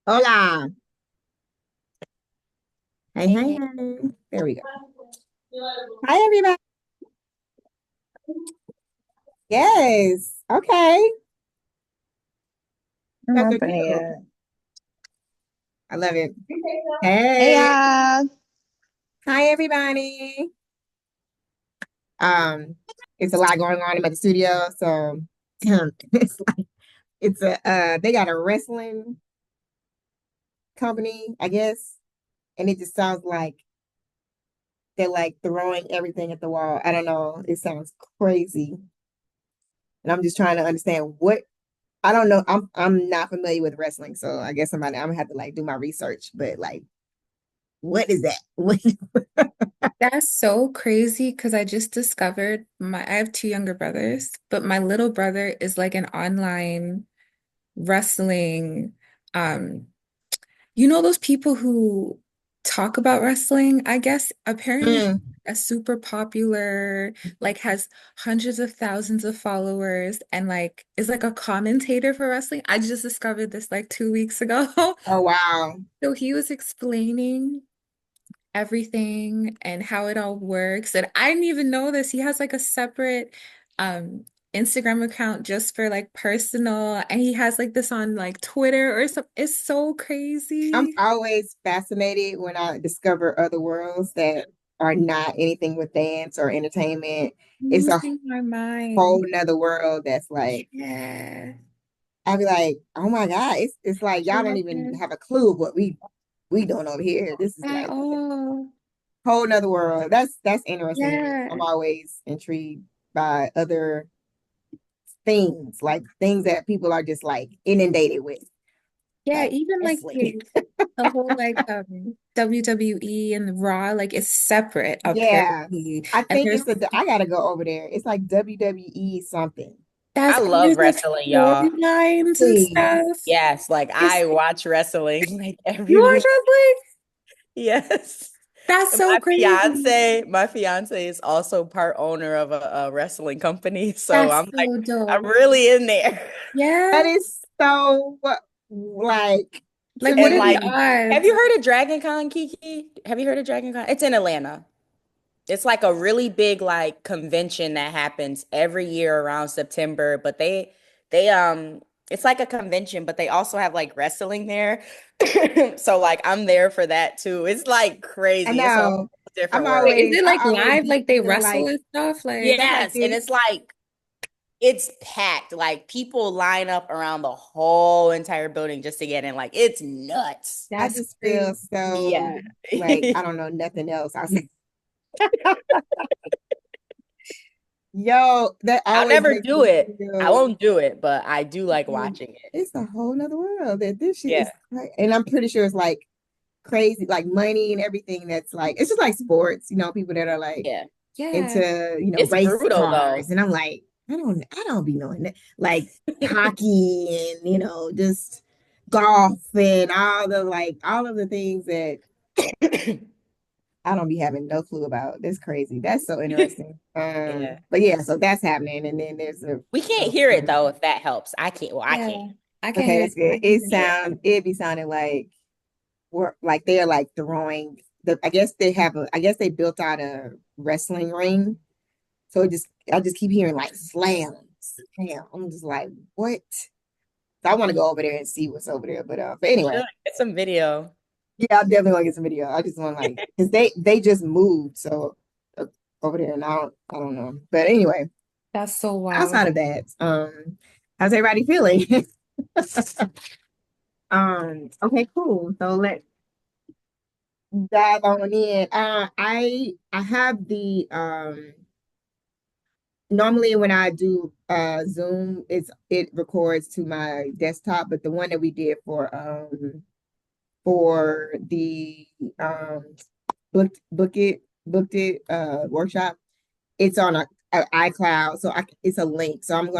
Hola. Hey, Hey, hey, hey. hey. There we go. Hi, everybody. Yes. Okay. I'm That's so opening cute. it. I love it. Hey, Hey. y'all. Hi, everybody. Um, it's a lot going on in the studio, so it's like they got a wrestling company, I guess, and it just sounds like they're like throwing everything at the wall. I don't know. It sounds crazy, and I'm just trying to understand what I don't know. I'm not familiar with wrestling, so I guess I'm gonna have to like do my research. But like, what is that? That's so crazy because I just discovered I have two younger brothers, but my little brother is like an online wrestling um those people who talk about wrestling, I guess apparently Mm, a super popular, like has hundreds of thousands of followers and like is like a commentator for wrestling. I just discovered this like 2 weeks ago. oh wow. So he was explaining everything and how it all works. And I didn't even know this. He has like a separate um Instagram account just for like personal, and he has like this on like Twitter or something. It's so I'm crazy. always fascinated when I discover other worlds that are not anything with dance or entertainment. It's a Losing my whole mind. nother world that's like Yeah. I'd be like, oh my God, it's like y'all don't even Yeah. have a clue of what we doing over here. This is At like all. whole nother world. That's interesting to me. I'm Yeah. always intrigued by other things, like things that people are just like inundated with, Yeah, like even like wrestling. the whole like WWE and Raw, like it's separate Yeah. apparently. I And think I gotta go over there. It's like WWE something. I and love there's like wrestling, y'all. storylines and Please. stuff. Yes, like It's I watch wrestling like You every watch week. wrestling? Yes. That's And so crazy. my fiance is also part owner of a wrestling company. So That's I'm like, so I'm dope. really in there. That Yeah. is so like to Like what And are the like, me. have you odds? heard of Dragon Con, Kiki? Have you heard of Dragon Con? It's in Atlanta. It's like a really big like convention that happens every year around September, but they it's like a convention, but they also have like wrestling there. So like I'm there for that too. It's like I crazy. It's a whole know. different world. Wait, is it like I always live? be Like they feeling wrestle like and stuff? Like, stuff like Yes, and this. it's like it's packed. Like people line up around the whole entire building just to get in. Like it's nuts. I that's just feel crazy. Yeah. so like I don't know nothing else. I was like, yo, that I'll always never makes do me it. I feel won't do it, but I do like watching it. it's a whole nother world. That this shit Yeah. is and I'm pretty sure it's like crazy, like money and everything that's like it's just like sports, people that are like Yeah. Yeah. into, It's race brutal cars. though. And I'm like, I don't be knowing that. Like hockey and, just golf and all of the things that I don't be having no clue about. That's crazy. That's so interesting. Yeah. But yeah, so that's happening. And then there's We can't hear it though, if that helps. I can't. Well, I Yeah. can't. I can okay, hear that's it. good. I can hear it. It'd be sounding like we're like they're like throwing I guess I guess they built out a wrestling ring. So I just keep hearing like slams. Damn, I'm just like, what? So I want to go over there and see what's over there. But You anyway, should get some video. yeah, I definitely want to get some video. I just want like because they just moved so uh, over there and I don't know. But anyway, That's so outside wild. of that, how's everybody feeling? Okay, cool. So let's dive on in. I have the normally when I do Zoom, it records to my desktop, but the one that we did for the booked it workshop, it's on a iCloud, so it's a link. So I'm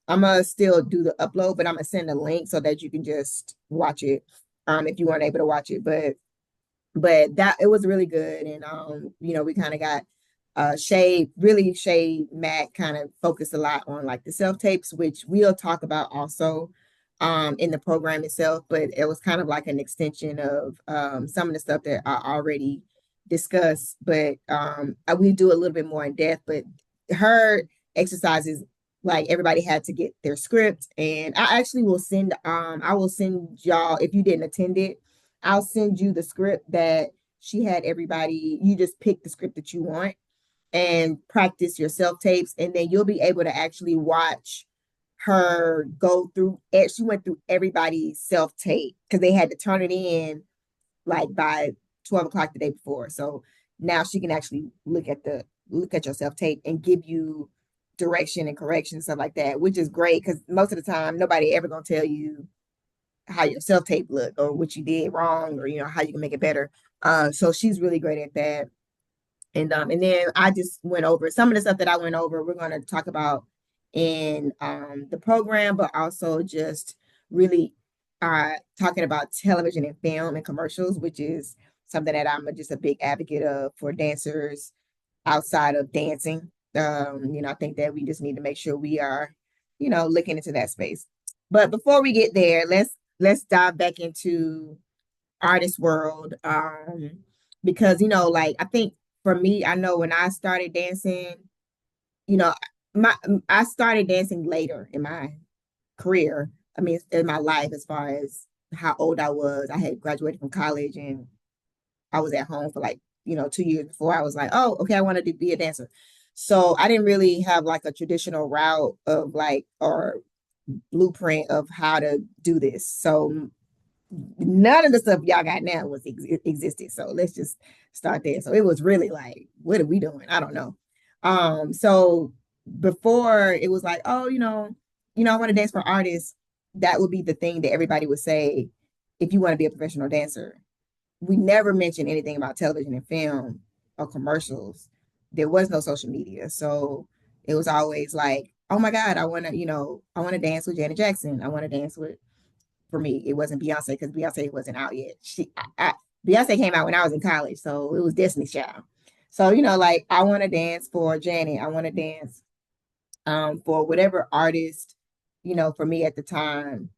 gonna still do the upload, but I'm gonna send a link so that you can just watch it if you weren't able to watch it. But that it was really good. And we kind of got Shay Matt kind of focused a lot on like the self tapes, which we'll talk about also. in the program itself, but it was kind of like an extension of some of the stuff that I already discussed. But we do a little bit more in depth. But her exercises, like everybody had to get their script, and I actually will send I will send y'all, if you didn't attend it, I'll send you the script that she had everybody. You just pick the script that you want and practice your self tapes, and then you'll be able to actually watch her go through it. She went through everybody's self tape because they had to turn it in like by 12 o'clock the day before. So now she can actually look at your self tape and give you direction and correction and stuff like that, which is great because most of the time nobody ever gonna tell you how your self tape look or what you did wrong or how you can make it better. So she's really great at that. And then I just went over some of the stuff that I went over. We're going to talk about in the program, but also just really talking about television and film and commercials, which is something that I'm just a big advocate of for dancers outside of dancing. I think that we just need to make sure we are, looking into that space. But before we get there, let's dive back into artist world. Because like I think for me, I know when I started dancing, you know, my I started dancing later in my career. I mean, in my life, as far as how old I was, I had graduated from college and I was at home for like 2 years before I was like, oh, okay, I wanted to be a dancer. So I didn't really have like a traditional route of like or blueprint of how to do this. So none of the stuff y'all got now was existed. So let's just start there. So it was really like, what are we doing? I don't know. So before it was like, oh, I want to dance for artists. That would be the thing that everybody would say if you want to be a professional dancer. We never mentioned anything about television and film or commercials. There was no social media. So it was always like, oh my God, I want to dance with Janet Jackson. I want to dance with, for me, it wasn't Beyonce because Beyonce wasn't out yet. Beyonce came out when I was in college, so it was Destiny's Child. So like I want to dance for Janet. I want to dance for whatever artist, for me at the time.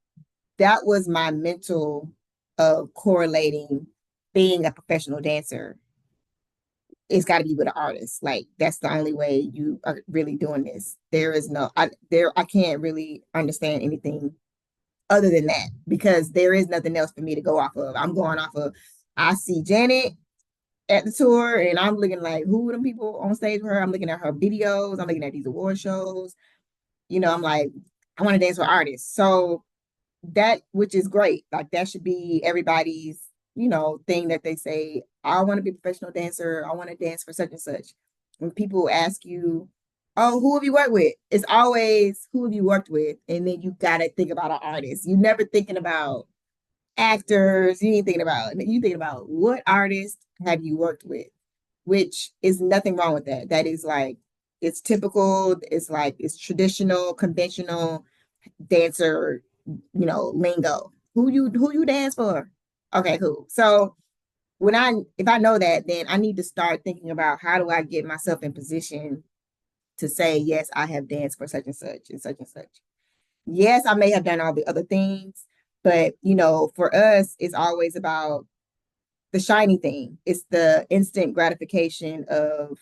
That was my mental of correlating being a professional dancer. It's got to be with an artist. Like that's the only way you are really doing this. There is no, I can't really understand anything other than that because there is nothing else for me to go off of. I'm going off of, I see Janet at the tour and I'm looking like, who are them people on stage with her? I'm looking at her videos. I'm looking at these award shows. I'm like, I want to dance with artists. So that, which is great. Like that should be everybody's, thing that they say, I want to be a professional dancer. I want to dance for such and such. When people ask you, oh, who have you worked with? It's always who have you worked with? And then you got to think about an artist. You're never thinking about actors. You ain't thinking about, you thinking about what artist have you worked with, which is nothing wrong with that. That is like, it's typical. It's like, it's traditional, conventional dancer, lingo. Who you dance for? Okay, cool. So if I know that, then I need to start thinking about how do I get myself in position to say, yes, I have danced for such and such and such and such. Yes, I may have done all the other things, but for us, it's always about the shiny thing. It's the instant gratification of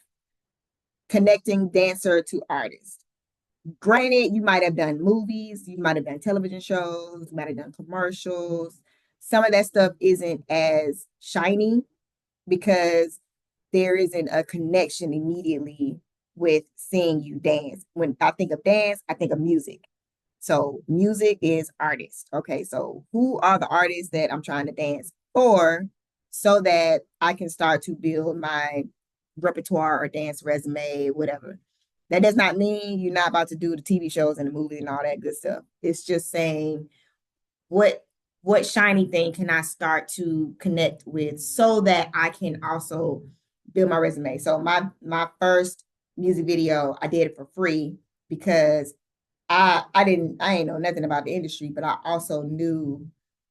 connecting dancer to artist. Granted, you might have done movies, you might have done television shows, you might have done commercials. Some of that stuff isn't as shiny because there isn't a connection immediately with seeing you dance. When I think of dance, I think of music. So music is artists. Okay, so who are the artists that I'm trying to dance for so that I can start to build my repertoire or dance resume, whatever. That does not mean you're not about to do the TV shows and the movies and all that good stuff. It's just saying what shiny thing can I start to connect with so that I can also build my resume. So my first music video, I did it for free because I ain't know nothing about the industry, but I also knew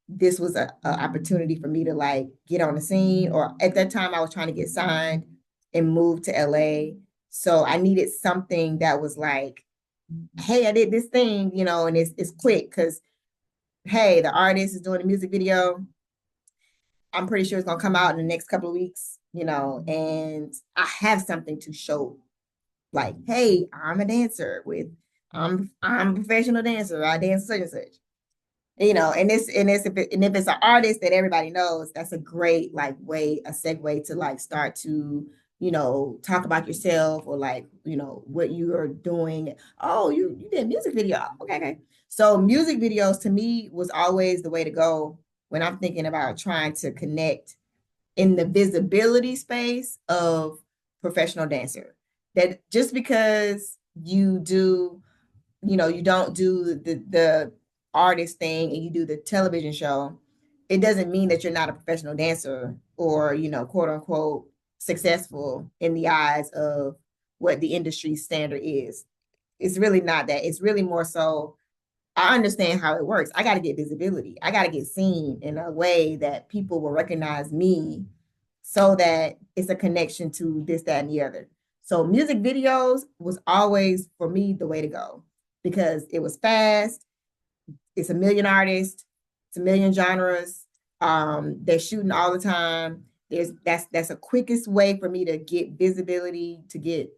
this was a opportunity for me to like get on the scene. Or at that time I was trying to get signed and move to LA. So I needed something that was like, hey, I did this thing, and it's quick because hey, the artist is doing a music video. I'm pretty sure it's gonna come out in the next couple of weeks, and I have something to show. Like, hey, I'm a dancer with I'm a professional dancer. I dance such and such. And if it's an artist that everybody knows, that's a great like a segue to like start to, talk about yourself or like, what you are doing. Oh, you did a music video. Okay, okay. So music videos to me was always the way to go when I'm thinking about trying to connect in the visibility space of professional dancer. That just because you don't do the artist thing and you do the television show, it doesn't mean that you're not a professional dancer or, quote unquote, successful in the eyes of what the industry standard is. It's really not that. It's really more so, I understand how it works. I got to get visibility. I got to get seen in a way that people will recognize me so that it's a connection to this, that, and the other. So music videos was always for me the way to go because it was fast. It's a million artists. It's a million genres. They're shooting all the time. That's a quickest way for me to get visibility, to get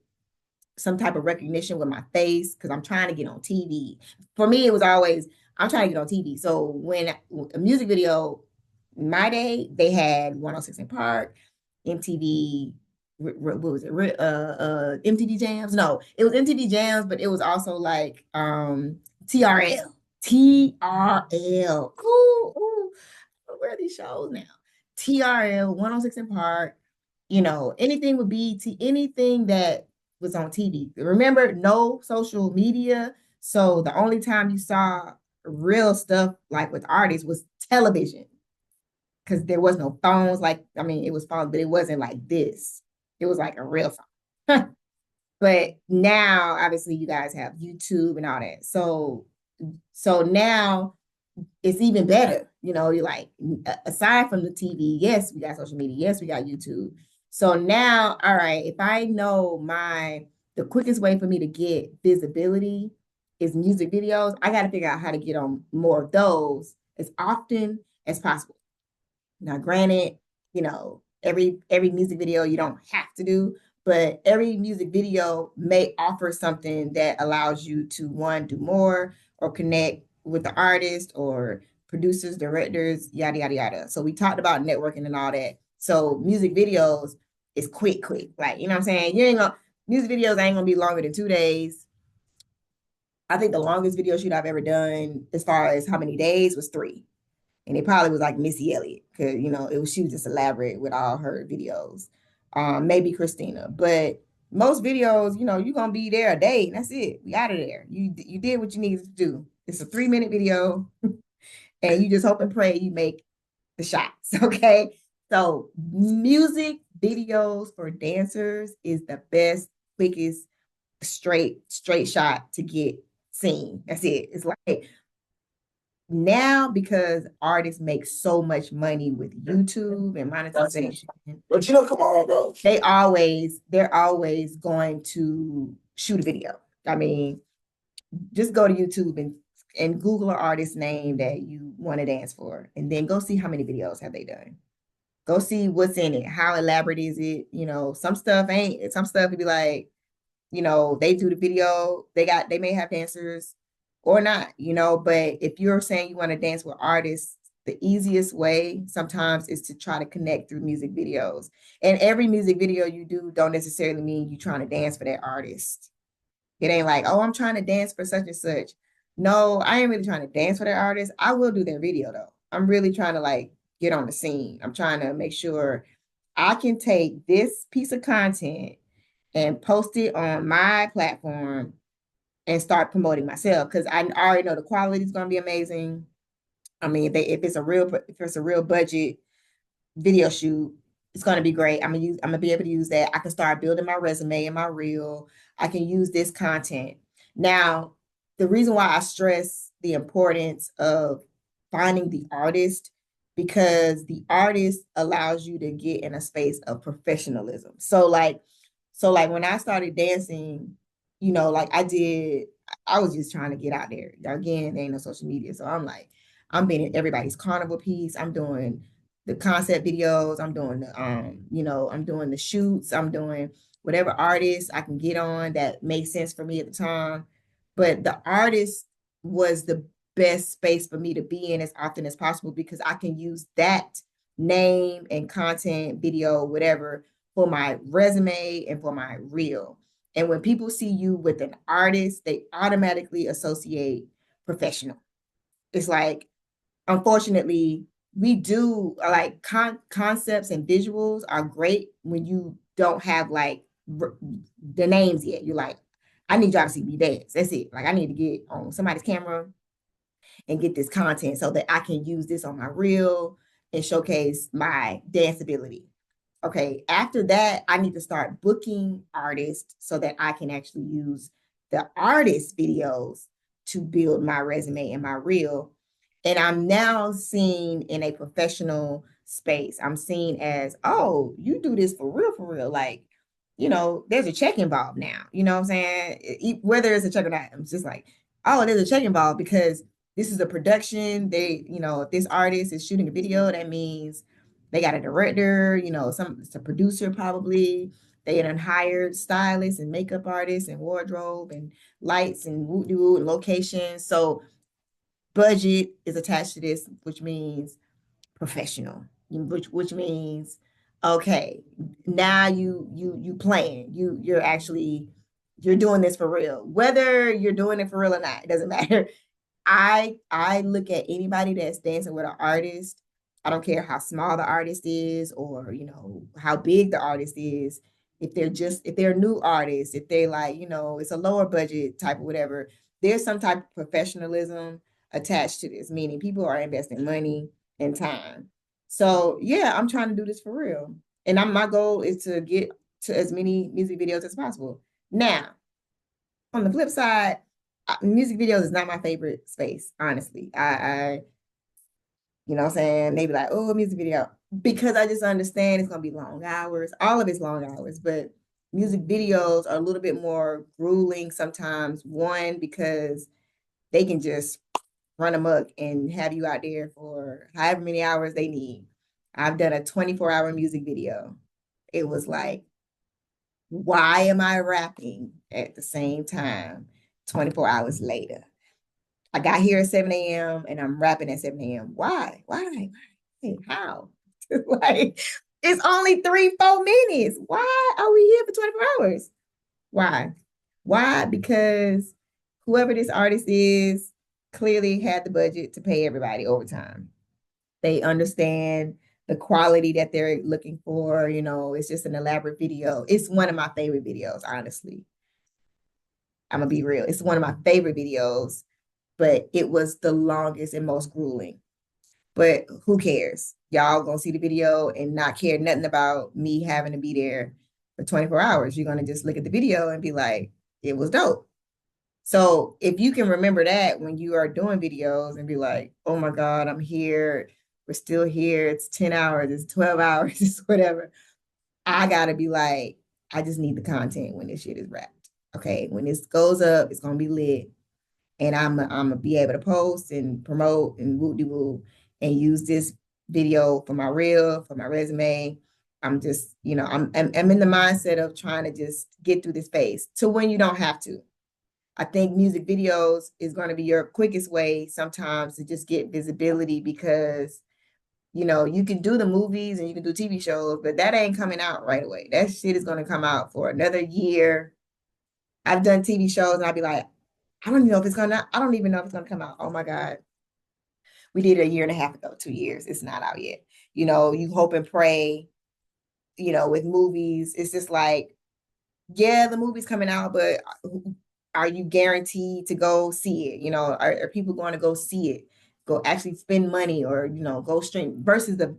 some type of recognition with my face because I'm trying to get on TV. For me, it was always I'm trying to get on TV. So when a music video, my day, they had 106 in Park, MTV. What was it? MTV Jams? No, it was MTV Jams, but it was also like TRL. TRL. Ooh, where are these shows now? TRL, 106 in Park, anything with BET, anything that was on TV. Remember, no social media. So the only time you saw real stuff like with artists was television because there was no phones. Like, I mean, it was phones, but it wasn't like this. It was like a real phone. But now, obviously, you guys have YouTube and all that. So now it's even better. You're like, aside from the TV, yes, we got social media, yes, we got YouTube. So now, all right, if I know the quickest way for me to get visibility is music videos, I got to figure out how to get on more of those as often as possible. Now, granted, every music video you don't have to do, but every music video may offer something that allows you to one, do more or connect with the artist or producers, directors, yada, yada, yada. So we talked about networking and all that. So music videos is quick. Like, you know what I'm saying? Music videos ain't gonna be longer than 2 days. I think the longest video shoot I've ever done as far as how many days was 3. And it probably was like Missy Elliott because she was just elaborate with all her videos. Maybe Christina, but most videos, you're gonna be there a day and that's it. We out of there. You did what you needed to do. It's a 3-minute video, and you just hope and pray you make the shots. Okay, so music videos for dancers is the best, quickest, straight shot to get seen. That's it. It's like now because artists make so much money with YouTube and monetization, But come on, bro. they're always going to shoot a video. I mean, just go to YouTube and Google an artist name that you want to dance for, and then go see how many videos have they done. Go see what's in it. How elaborate is it? Some stuff ain't. Some stuff would be like, they do the video. They may have dancers or not, but if you're saying you want to dance with artists, the easiest way sometimes is to try to connect through music videos. And every music video you do don't necessarily mean you're trying to dance for that artist. It ain't like, oh, I'm trying to dance for such and such. No, I ain't really trying to dance for that artist. I will do their video though. I'm really trying to like get on the scene. I'm trying to make sure I can take this piece of content and post it on my platform and start promoting myself because I already know the quality is going to be amazing. I mean, if it's a real budget video shoot, it's going to be great. I'm gonna be able to use that. I can start building my resume and my reel. I can use this content. Now, the reason why I stress the importance of finding the artist because the artist allows you to get in a space of professionalism. So like when I started dancing, like I was just trying to get out there. Again, there ain't no social media. So I'm like, I'm being in everybody's carnival piece. I'm doing the concept videos. I'm doing the I'm doing the shoots. I'm doing whatever artist I can get on that makes sense for me at the time. But the artist was the best space for me to be in as often as possible because I can use that name and content, video, whatever, for my resume and for my reel. And when people see you with an artist, they automatically associate professional. It's like, unfortunately, we do like concepts and visuals are great when you don't have like the names yet. You're like, I need y'all to see me dance. That's it. Like, I need to get on somebody's camera and get this content so that I can use this on my reel and showcase my dance ability. Okay, after that, I need to start booking artists so that I can actually use the artist videos to build my resume and my reel. And I'm now seen in a professional space. I'm seen as, oh, you do this for real, for real. Like, there's a check involved now. You know what I'm saying? Whether it's a check or not, I'm just like, oh, there's a check involved because this is a production. If this artist is shooting a video, that means they got a director, it's a producer probably. They done hired stylists and makeup artists and wardrobe and lights and woo and locations. So budget is attached to this, which means professional, which means okay, now you playing, you're doing this for real. Whether you're doing it for real or not, it doesn't matter. I look at anybody that's dancing with an artist. I don't care how small the artist is or how big the artist is. If they're new artists, if they like, it's a lower budget type of whatever, there's some type of professionalism attached to this, meaning people are investing money and time. So yeah, I'm trying to do this for real. And my goal is to get to as many music videos as possible. Now, on the flip side, music videos is not my favorite space, honestly. I you know what I'm saying? Maybe like, oh, music video. Because I just understand it's gonna be long hours. All of it's long hours, but music videos are a little bit more grueling sometimes. One, because they can just run amok and have you out there for however many hours they need. I've done a 24-hour music video. It was like, why am I rapping at the same time 24 hours later? I got here at 7 a.m. and I'm rapping at 7 a.m. Why? Why? How? Like, it's only 3-4 minutes. Why are we here for 24 hours? Why? Why? Because whoever this artist is clearly had the budget to pay everybody overtime. They understand the quality that they're looking for. It's just an elaborate video. It's one of my favorite videos, honestly. I'm gonna be real. It's one of my favorite videos, but it was the longest and most grueling. But who cares? Y'all gonna see the video and not care nothing about me having to be there for 24 hours. You're gonna just look at the video and be like, it was dope. So if you can remember that when you are doing videos and be like, oh my God, I'm here. We're still here. It's 10 hours. It's 12 hours. It's whatever. I gotta be like, I just need the content when this shit is wrapped. Okay. When this goes up, it's gonna be lit. And I'm gonna be able to post and promote and woo-de-woo and use this video for my reel, for my resume. I'm just, I'm in the mindset of trying to just get through this phase to when you don't have to. I think music videos is going to be your quickest way sometimes to just get visibility because, you can do the movies and you can do TV shows, but that ain't coming out right away. That shit is going to come out for another year. I've done TV shows and I'll be like, I don't even know if it's gonna come out. Oh my God. We did it a year and a half ago, 2 years. It's not out yet. You hope and pray, with movies. It's just like, yeah, the movie's coming out, but are you guaranteed to go see it? Are people going to go see it? Go actually spend money or, go stream versus the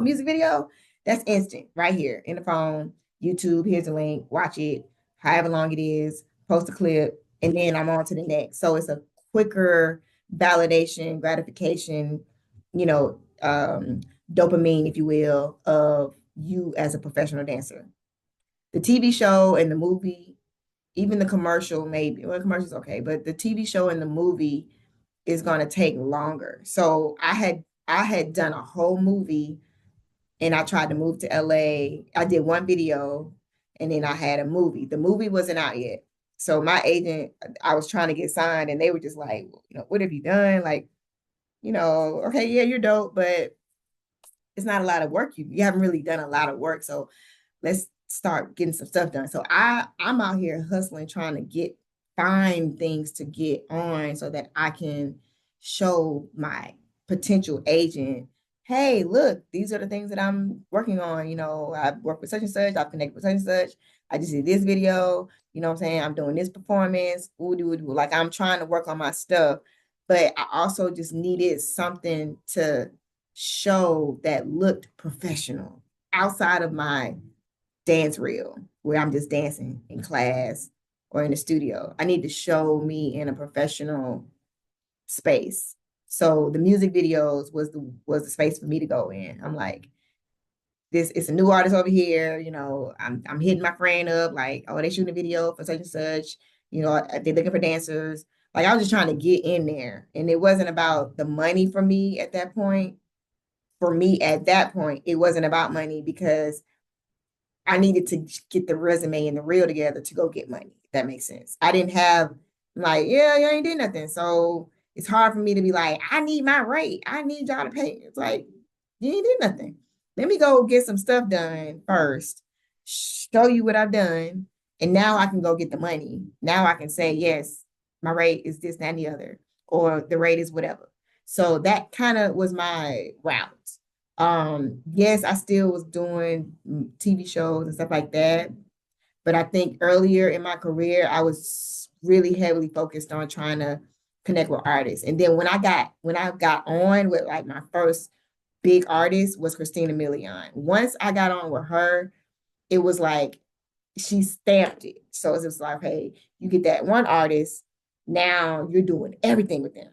music video, that's instant right here in the phone, YouTube, here's a link, watch it, however long it is, post a clip, and then I'm on to the next. So it's a quicker validation, gratification, dopamine, if you will, of you as a professional dancer. The TV show and the movie, even the commercial, maybe, well, the commercial's okay, but the TV show and the movie is going to take longer. So I had done a whole movie and I tried to move to LA. I did one video and then I had a movie. The movie wasn't out yet. So my agent, I was trying to get signed and they were just like, you know, what have you done? Like, you know, okay, yeah, you're dope, but it's not a lot of work. You haven't really done a lot of work. So let's start getting some stuff done. So I'm out here hustling, trying to find things to get on so that I can show my potential agent, hey, look, these are the things that I'm working on. You know, I've worked with such and such, I've connected with such and such. I just did this video, you know what I'm saying? I'm doing this performance, like I'm trying to work on my stuff. But I also just needed something to show that looked professional outside of my dance reel where I'm just dancing in class or in the studio. I need to show me in a professional space. So the music videos was the space for me to go in. I'm like, this it's a new artist over here, you know, I'm hitting my friend up like, oh, they shooting a video for such and such, you know, they're looking for dancers. Like I was just trying to get in there. And it wasn't about the money for me at that point. For me at that point, it wasn't about money because I needed to get the resume and the reel together to go get money. If that makes sense. I didn't have like, yeah, you ain't did nothing. So it's hard for me to be like, I need my rate. I need y'all to pay. It's like, you ain't did nothing. Let me go get some stuff done first, show you what I've done. And now I can go get the money. Now I can say, yes, my rate is this, that, and the other, or the rate is whatever. So that kind of was my route. Yes, I still was doing TV shows and stuff like that. But I think earlier in my career, I was really heavily focused on trying to connect with artists. And then when I got on with like my first big artist was Christina Milian. Once I got on with her, it was like she stamped it. So it was like, hey, you get that one artist, now you're doing everything with them.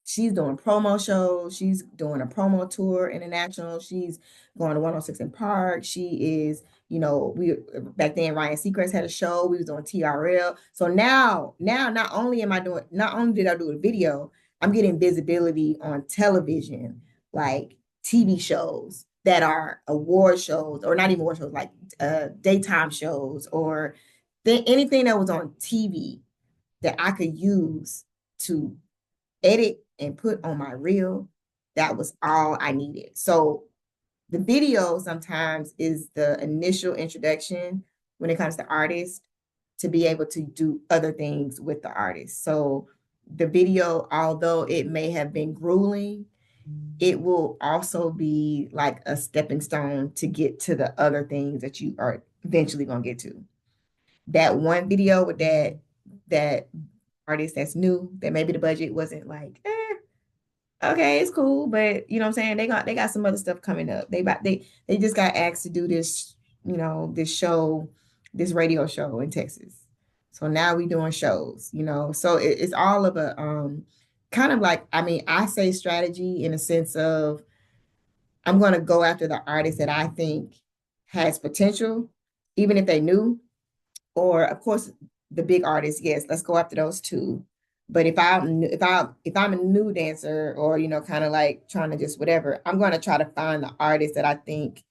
She's doing promo shows. She's doing a promo tour international. She's going to 106 in Park. She is, you know, we back then Ryan Seacrest had a show. We was on TRL. So now not only did I do a video, I'm getting visibility on television, like TV shows that are award shows, or not even award shows, like daytime shows, or anything that was on TV that I could use to edit and put on my reel. That was all I needed. So the video sometimes is the initial introduction when it comes to artists to be able to do other things with the artist. So the video, although it may have been grueling, it will also be like a stepping stone to get to the other things that you are eventually going to get to. That one video with that artist that's new, that maybe the budget wasn't like, okay, it's cool, but you know what I'm saying? They got some other stuff coming up. They just got asked to do this, you know, this radio show in Texas. So now we doing shows, you know. So it's all of a kind of like, I mean, I say strategy in a sense of I'm gonna go after the artist that I think has potential, even if they new, or of course the big artists, yes, let's go after those too. But if I'm a new dancer, or you know, kind of like trying to just whatever, I'm going to try to find the artist that I think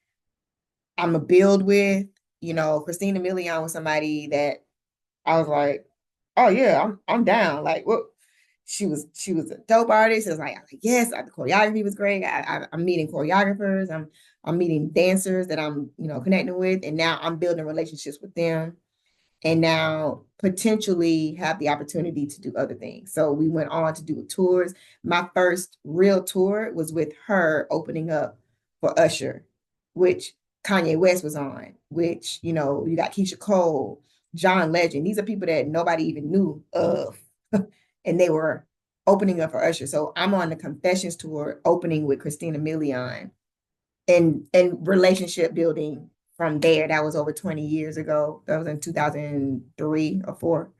I'm a build with. You know, Christina Milian was somebody that I was like, oh yeah, I'm down. Like, what? She was a dope artist. It was like, yes, the choreography was great. I'm meeting choreographers. I'm meeting dancers that I'm, you know, connecting with, and now I'm building relationships with them, and now potentially have the opportunity to do other things. So we went on to do tours. My first real tour was with her opening up for Usher, which Kanye West was on, which, you know, you got Keisha Cole, John Legend. These are people that nobody even knew of. And they were opening up for Usher. So I'm on the Confessions tour opening with Christina Milian, and relationship building from there. That was over 20 years ago. That was in 2003 or 4.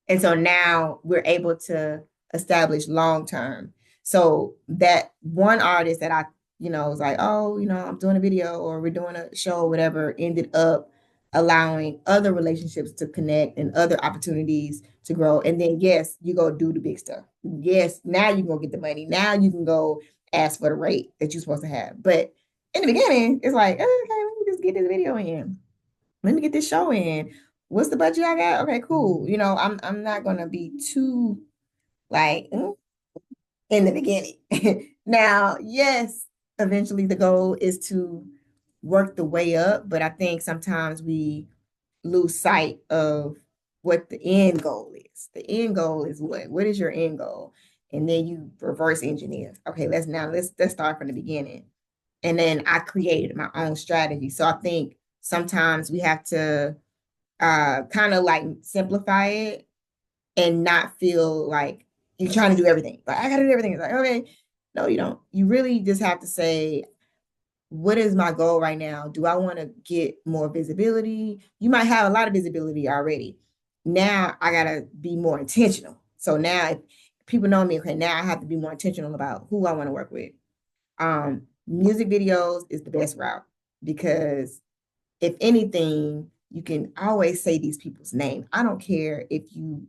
And so now we're able to establish long term. So that one artist that I, you know, was like, oh, you know, I'm doing a video or we're doing a show or whatever, ended up allowing other relationships to connect and other opportunities to grow. And then, yes, you go do the big stuff. Yes, now you go get the money. Now you can go ask for the rate that you're supposed to have. But in the beginning, it's like, okay, let me just get this video in. Let me get this show in. What's the budget I got? Okay, cool. I'm not gonna be too like in the beginning. Now, yes, eventually the goal is to work the way up, but I think sometimes we lose sight of what the end goal is. The end goal is what? What is your end goal? And then you reverse engineer. Okay, let's start from the beginning. And then I created my own strategy. So I think sometimes we have to kind of like simplify it and not feel like you're trying to do everything. Like, I gotta do everything. It's like, okay, no, you don't. You really just have to say, what is my goal right now? Do I want to get more visibility? You might have a lot of visibility already. Now I gotta be more intentional. So now if people know me, okay, now I have to be more intentional about who I want to work with. Music videos is the best route because if anything, you can always say these people's name. I don't care if you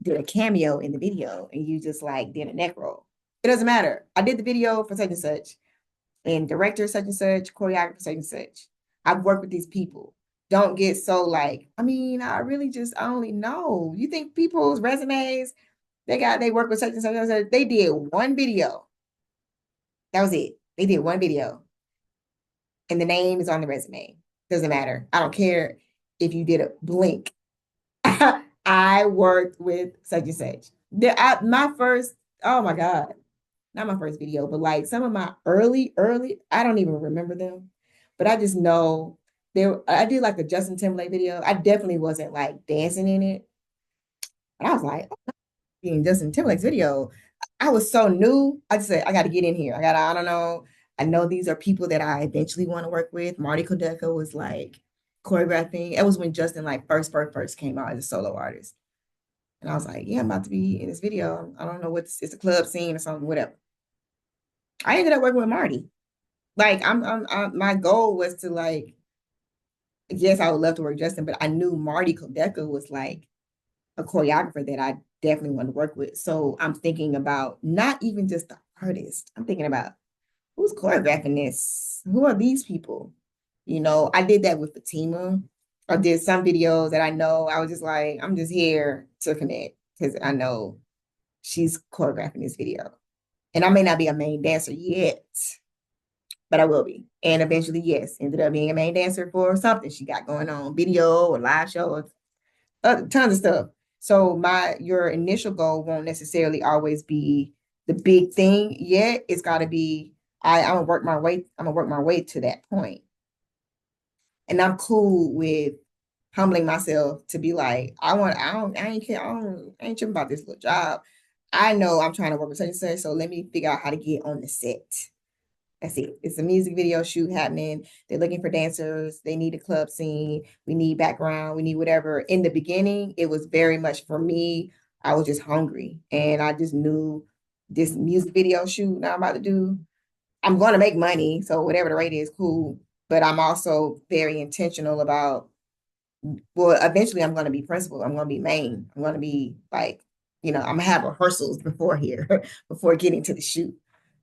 did a cameo in the video and you just like did a neck roll. It doesn't matter. I did the video for such and such, and director such and such, choreographer such and such. I've worked with these people. Don't get so like, I only know. You think people's resumes, they work with such and such and such. They did one video. That was it. They did one video. And the name is on the resume. Doesn't matter. I don't care if you did a blink. I worked with such and such. My first, oh my God, not my first video, but like some of my early, I don't even remember them, but I just know I did like a Justin Timberlake video. I definitely wasn't like dancing in it. But I was like, oh, in Justin Timberlake's video, I was so new. I just said, I got to get in here. I don't know. I know these are people that I eventually want to work with. Marty Kodeka was like choreographing. It was when Justin like first came out as a solo artist. And I was like, yeah, I'm about to be in this video. I don't know it's a club scene or something, whatever. I ended up working with Marty. Like my goal was to like, yes, I would love to work with Justin, but I knew Marty Kodeka was like a choreographer that I definitely want to work with. So I'm thinking about not even just the artist. I'm thinking about who's choreographing this? Who are these people? I did that with Fatima. I did some videos that I know. I was just like, I'm just here to connect because I know she's choreographing this video. And I may not be a main dancer yet, but I will be. And eventually, yes, ended up being a main dancer for something she got going on, video or live show or tons of stuff. So your initial goal won't necessarily always be the big thing yet. It's got to be I'm gonna work my way to that point. And I'm cool with humbling myself to be like, I ain't care, I ain't tripping about this little job. I know I'm trying to work with such and such, so let me figure out how to get on the set. That's it. It's a music video shoot happening. They're looking for dancers. They need a club scene. We need background. We need whatever. In the beginning, it was very much for me. I was just hungry and I just knew this music video shoot now I'm about to do, I'm going to make money. So whatever the rate is, cool. But I'm also very intentional about, well, eventually I'm going to be principal. I'm going to be main. I'm going to be like, I'm going to have rehearsals before here, before getting to the shoot.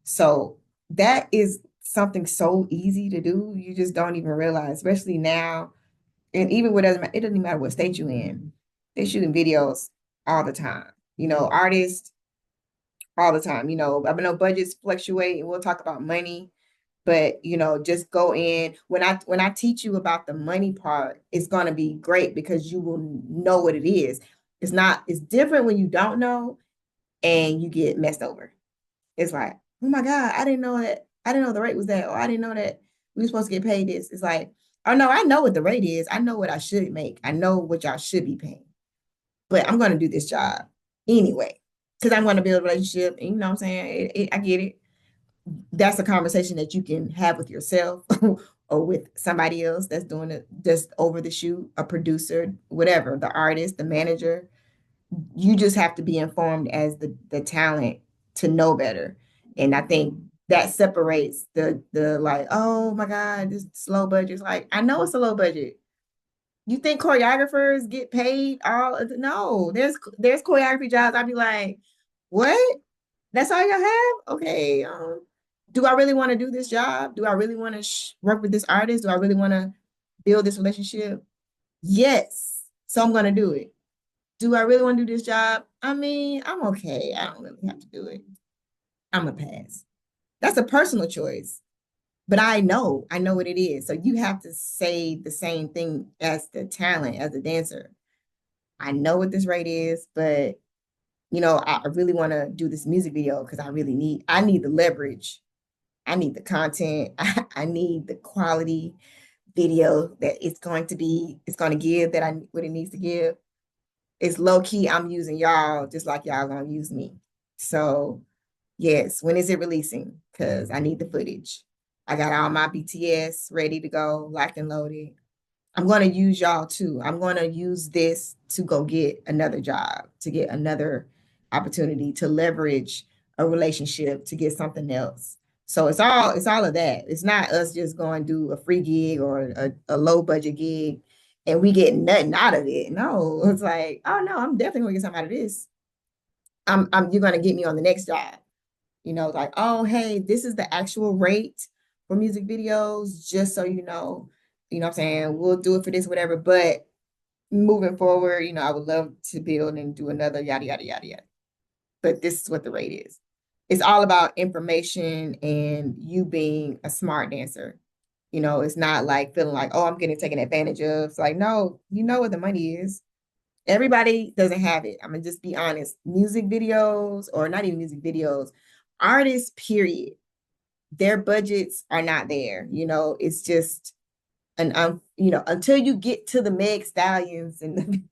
So that is something so easy to do. You just don't even realize, especially now. And even it doesn't even matter what state you're in. They're shooting videos all the time. Artists all the time. I know budgets fluctuate and we'll talk about money, but just go in. When I teach you about the money part, it's going to be great because you will know what it is. It's different when you don't know and you get messed over. It's like, oh my God, I didn't know that. I didn't know the rate was that, or I didn't know that we were supposed to get paid this. It's like, oh no, I know what the rate is. I know what I should make. I know what y'all should be paying. But I'm going to do this job anyway, because I'm going to build a relationship. And you know what I'm saying? I get it. That's a conversation that you can have with yourself or with somebody else that's doing it just over the shoot, a producer, whatever, the artist, the manager. You just have to be informed as the talent to know better. And I think that separates the like, oh my God, this low budget. It's like, I know it's a low budget. You think choreographers get paid all of the, no, there's choreography jobs. I'd be like, what? That's all y'all have? Okay. Do I really want to do this job? Do I really want to work with this artist? Do I really want to build this relationship? Yes. So I'm going to do it. Do I really want to do this job? I mean, I'm okay. I don't really have to do it. I'm a pass. That's a personal choice. But I know what it is. So you have to say the same thing as the talent, as a dancer. I know what this rate is, but I really want to do this music video because I need the leverage. I need the content. I need the quality video that it's going to give what it needs to give. It's low key. I'm using y'all just like y'all gonna use me. So yes, when is it releasing? Because I need the footage. I got all my BTS ready to go, locked and loaded. I'm going to use y'all too. I'm going to use this to go get another job, to get another opportunity, to leverage a relationship, to get something else. So it's all of that. It's not us just going to do a free gig or a low budget gig and we get nothing out of it. No, it's like, oh no, I'm definitely gonna get something out of this. You're gonna get me on the next job. Like, oh, hey, this is the actual rate for music videos, just so you know. What I'm saying? We'll do it for this, whatever. But moving forward, I would love to build and do another yada, yada, yada, yada. But this is what the rate is. It's all about information and you being a smart dancer. It's not like feeling like, oh, I'm getting taken advantage of. It's like, no, you know what the money is. Everybody doesn't have it. I'm gonna just be honest. Music videos, or not even music videos, artists, period, their budgets are not there. It's just until you get to the Meg Stallions and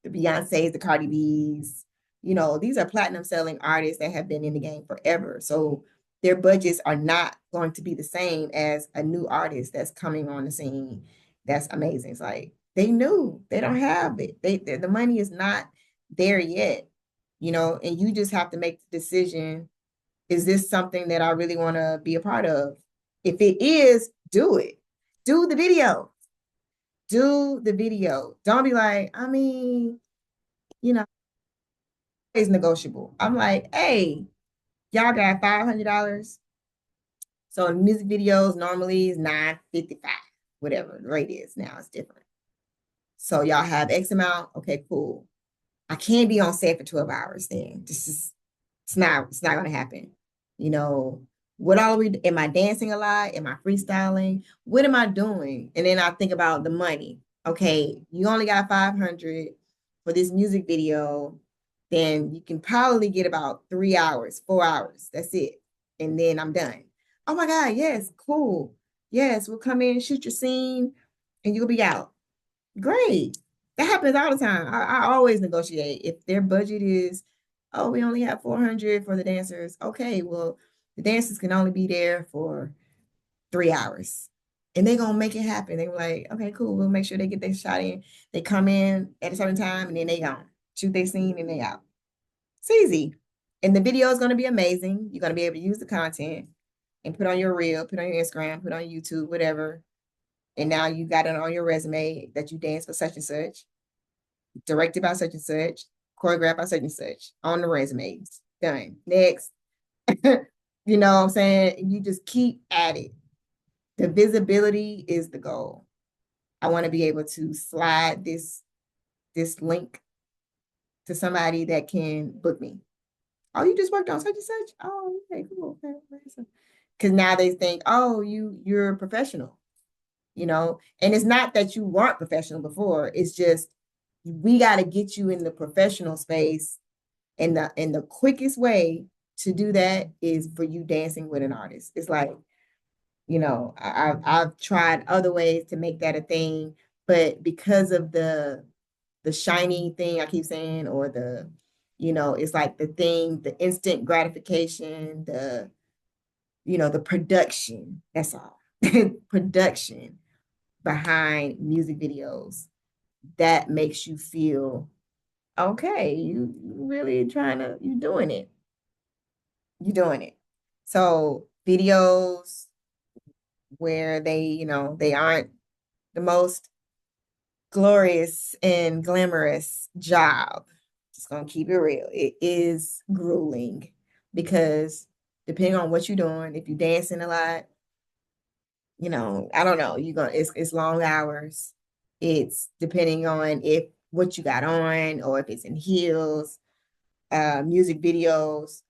the Beyoncés, the Cardi B's, these are platinum selling artists that have been in the game forever. So their budgets are not going to be the same as a new artist that's coming on the scene. That's amazing. It's like they knew they don't have it. The money is not there yet, and you just have to make the decision. Is this something that I really want to be a part of? If it is, do it. Do the video. Do the video. Don't be like, I mean, you know, it's negotiable. I'm like, hey, y'all got $500. So music videos normally is $9.55, whatever the rate is now. It's different. So y'all have X amount. Okay, cool. I can't be on set for 12 hours then. It's not gonna happen. What all we am I dancing a lot? Am I freestyling? What am I doing? And then I think about the money. Okay, you only got 500 for this music video, then you can probably get about 3 hours, 4 hours. That's it. And then I'm done. Oh my God, yes, cool. Yes, we'll come in, shoot your scene, and you'll be out. Great. That happens all the time. I always negotiate. If their budget is, oh, we only have 400 for the dancers. Okay, well, the dancers can only be there for 3 hours. And they're gonna make it happen. They were like, okay, cool. We'll make sure they get their shot in. They come in at a certain time and then they gone. Shoot their scene and they out. It's easy. And the video is gonna be amazing. You're gonna be able to use the content and put on your reel, put on your Instagram, put on YouTube, whatever. And now you got it on your resume that you dance for such and such, directed by such and such, choreographed by such and such on the resumes. Done. Next. You know what I'm saying? You just keep at it. The visibility is the goal. I want to be able to slide this link to somebody that can book me. Oh, you just worked on such and such? Oh, okay, cool. Okay. Because now they think, oh, you're a professional. And it's not that you weren't professional before. It's just we got to get you in the professional space, and the quickest way to do that is for you dancing with an artist. It's like, I've tried other ways to make that a thing, but because of the shiny thing I keep saying, or it's like the instant gratification, the production, that's all. Production behind music videos that makes you feel okay, you really you doing it. You're doing it. So videos where they aren't the most glorious and glamorous job. Just gonna keep it real. It is grueling because depending on what you're doing, if you're dancing a lot, I don't know, it's long hours. It's depending on if what you got on or if it's in heels, music videos.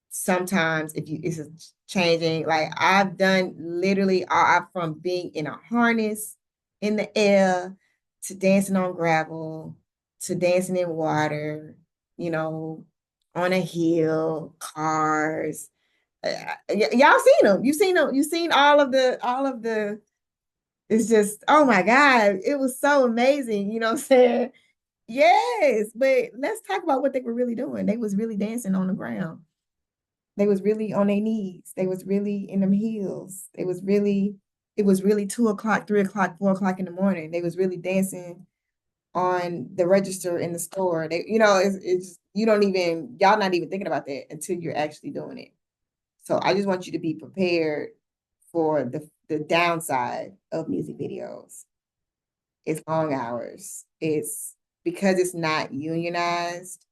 Sometimes if you it's changing, like I've done literally from being in a harness in the air to dancing on gravel to dancing in water, you know, on a hill, cars. Y'all seen them. You've seen them. You've seen all of the it's just, oh my God, it was so amazing. You know what I'm saying? Yes, but let's talk about what they were really doing. They was really dancing on the ground. They was really on their knees. They was really in them heels. It was really 2 o'clock, 3 o'clock, 4 o'clock in the morning. They was really dancing on the register in the store. It's y'all not even thinking about that until you're actually doing it. So I just want you to be prepared for the downside of music videos. It's long hours. It's because it's not unionized,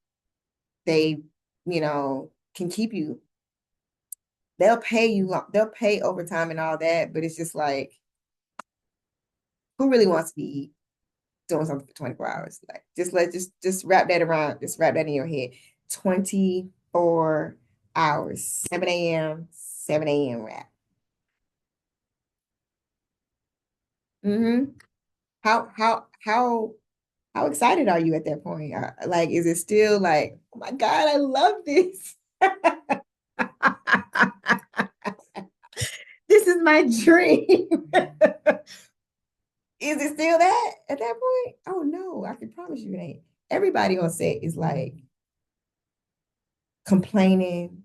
they, can keep you. They'll pay overtime and all that, but it's just like, who really wants to be doing something for 24 hours? Like, just wrap that around, just wrap that in your head. 24 hours, 7 a.m., 7 a.m. wrap. Mm-hmm. How excited are you at that point? Like, is it still like, oh my God, I love this? This is my dream. Is it still that at that point? Oh no, I can promise you it ain't. Everybody on set is like complaining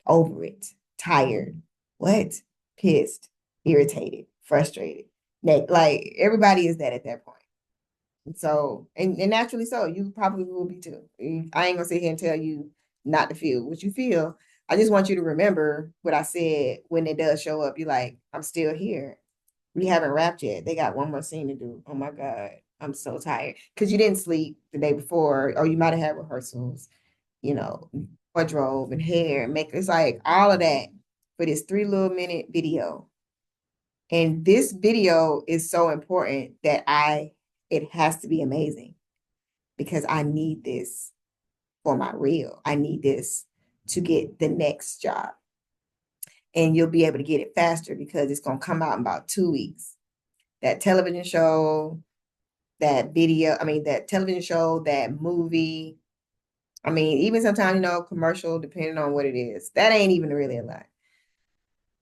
over it, tired, what? Pissed, irritated, frustrated. Like everybody is that at that point. And so, and naturally so, you probably will be too. I ain't gonna sit here and tell you not to feel what you feel. I just want you to remember what I said when it does show up. You're like, I'm still here. We haven't wrapped yet. They got one more scene to do. Oh my God. I'm so tired. Because you didn't sleep the day before, or you might have had rehearsals, you know, wardrobe and hair and makeup. It's like all of that for this 3 little minute video. And this video is so important that it has to be amazing because I need this for my reel. I need this to get the next job. And you'll be able to get it faster because it's going to come out in about 2 weeks. That television show, that television show, that movie. I mean, even sometimes, commercial, depending on what it is, that ain't even really a lot.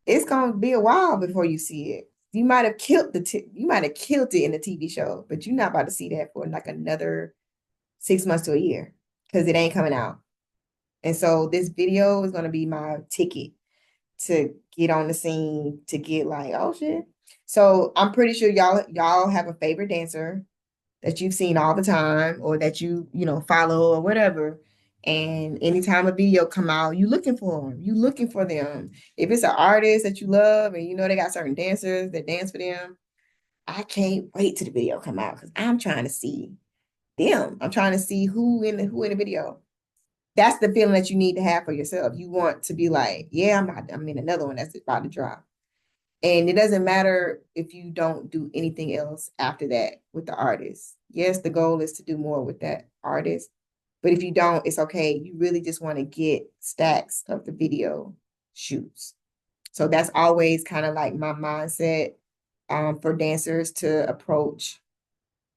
It's gonna be a while before you see it. You might have killed you might have killed it in the TV show, but you're not about to see that for like another 6 months to a year because it ain't coming out. And so this video is gonna be my ticket to get on the scene, to get like, oh shit. So I'm pretty sure y'all have a favorite dancer that you've seen all the time or that you follow or whatever. And anytime a video come out, you looking for them. You looking for them. If it's an artist that you love and they got certain dancers that dance for them, I can't wait till the video come out because I'm trying to see them. I'm trying to see who in the video. That's the feeling that you need to have for yourself. You want to be like, yeah, I'm in another one that's about to drop. And it doesn't matter if you don't do anything else after that with the artist. Yes, the goal is to do more with that artist. But if you don't, it's okay. You really just want to get stacks of the video shoots. So that's always kind of like my mindset for dancers to approach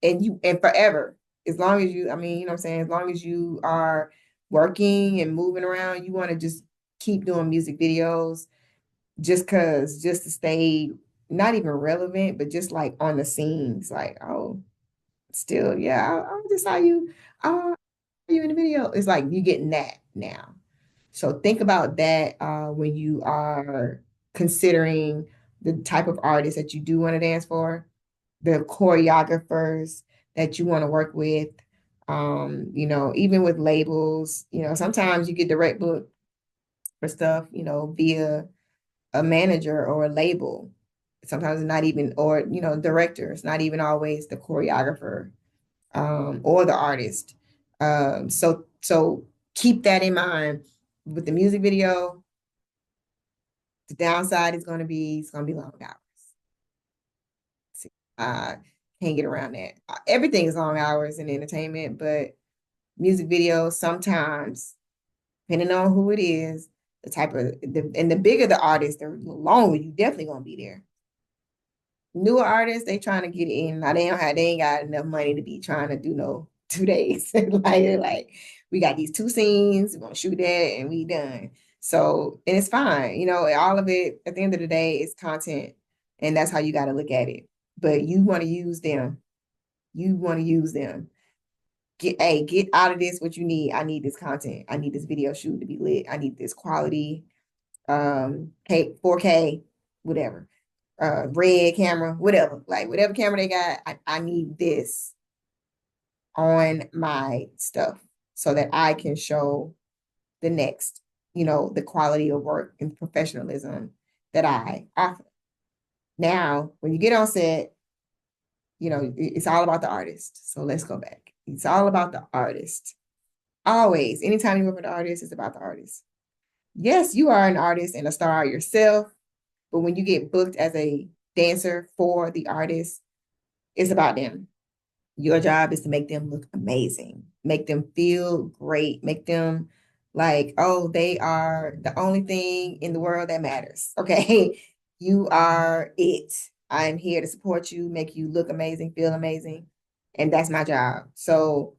and forever. As long as you, you know what I'm saying? As long as you are working and moving around, you want to just keep doing music videos just to stay not even relevant, but just like on the scenes, like, oh, still, yeah, I just saw you, you in the video. It's like you getting that now. So think about that when you are considering the type of artist that you do want to dance for, the choreographers that you want to work with, even with labels, sometimes you get direct book for stuff, via a manager or a label. Sometimes it's not even, or, director. It's not even always the choreographer. or the artist. So keep that in mind with the music video. The downside is going to be it's going to be long hours. See, can't get around that. Everything is long hours in entertainment, but music videos sometimes, depending on who it is, the type of and the bigger the artist, the longer you definitely gonna be there. Newer artists, they trying to get in. Now they ain't got enough money to be trying to do no 2 days. like we got these 2 scenes, we're gonna shoot that and we done. So, and it's fine, all of it at the end of the day is content, and that's how you got to look at it. But you want to use them. You want to use them. Get out of this what you need. I need this content. I need this video shoot to be lit. I need this quality, 4K, whatever, red camera, whatever, like whatever camera they got, I need this on my stuff so that I can show the next, the quality of work and professionalism that I offer. Now, when you get on set, it's all about the artist. So let's go back. It's all about the artist. Always, anytime you work with an artist, it's about the artist. Yes, you are an artist and a star yourself, but when you get booked as a dancer for the artist, it's about them. Your job is to make them look amazing, make them feel great, make them like, oh, they are the only thing in the world that matters. Okay, you are it. I'm here to support you, make you look amazing, feel amazing. And that's my job. So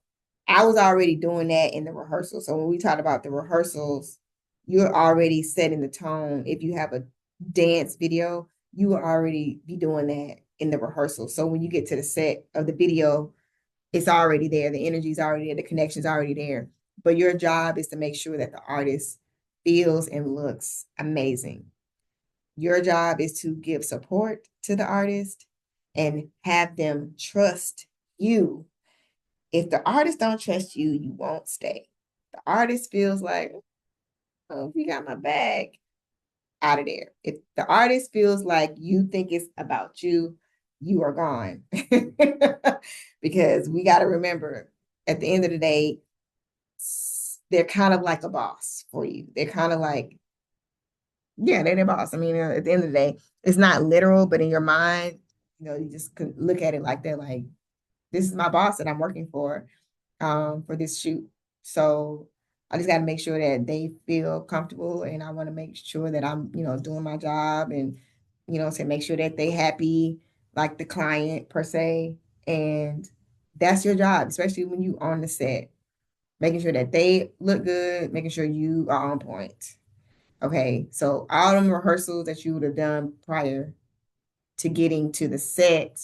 I was already doing that in the rehearsal. So when we talk about the rehearsals, you're already setting the tone. If you have a dance video, you will already be doing that in the rehearsal. So when you get to the set of the video, it's already there. The energy is already there. The connection's already there. But your job is to make sure that the artist feels and looks amazing. Your job is to give support to the artist and have them trust you. If the artist don't trust you, you won't stay. The artist feels like, oh, we got my bag, out of there. If the artist feels like you think it's about you, you are gone. Because we got to remember, at the end of the day, they're kind of like a boss for you. They're kind of like, yeah, they're the boss. I mean, at the end of the day, it's not literal, but in your mind, you just could look at it like they're like, this is my boss that I'm working for this shoot. So I just got to make sure that they feel comfortable, and I want to make sure that I'm, doing my job, and, to make sure that they happy, like the client per se. And that's your job, especially when you on the set, making sure that they look good, making sure you are on point. Okay. So all them rehearsals that you would have done prior to getting to the set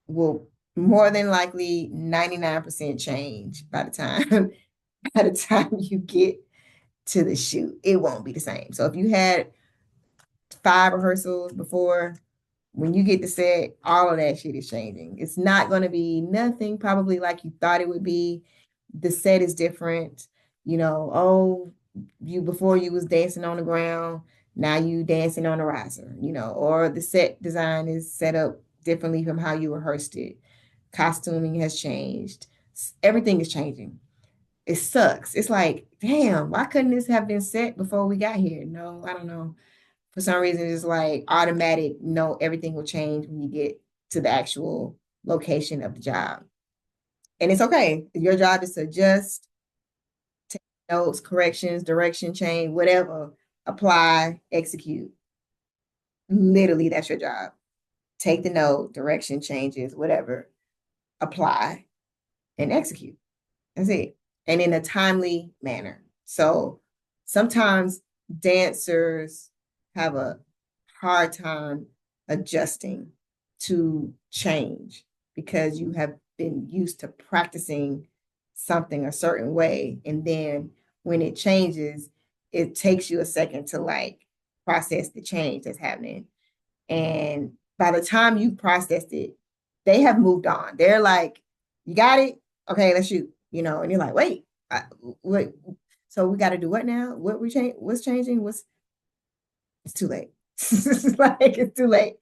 will more than likely 99% change by the time you get to the shoot. It won't be the same. So if you had 5 rehearsals before, when you get to set, all of that shit is changing. It's not going to be nothing probably like you thought it would be. The set is different. Before you was dancing on the ground, now you dancing on a riser, or the set design is set up differently from how you rehearsed it. Costuming has changed. Everything is changing. It sucks. It's like, damn, why couldn't this have been set before we got here? No, I don't know. For some reason, it's like automatic. No, everything will change when you get to the actual location of the job. And it's okay. Your job is to adjust, take notes, corrections, direction, change, whatever, apply, execute. Literally, that's your job. Take the note, direction changes, whatever, apply, and execute. That's it. And in a timely manner. So sometimes dancers have a hard time adjusting to change because you have been used to practicing something a certain way. And then when it changes, it takes you a second to like process the change that's happening. And by the time you processed it, they have moved on. They're like, you got it? Okay, let's shoot. And you're like, wait, wait. So we got to do what now? What we change? What's changing? It's too late. It's too late.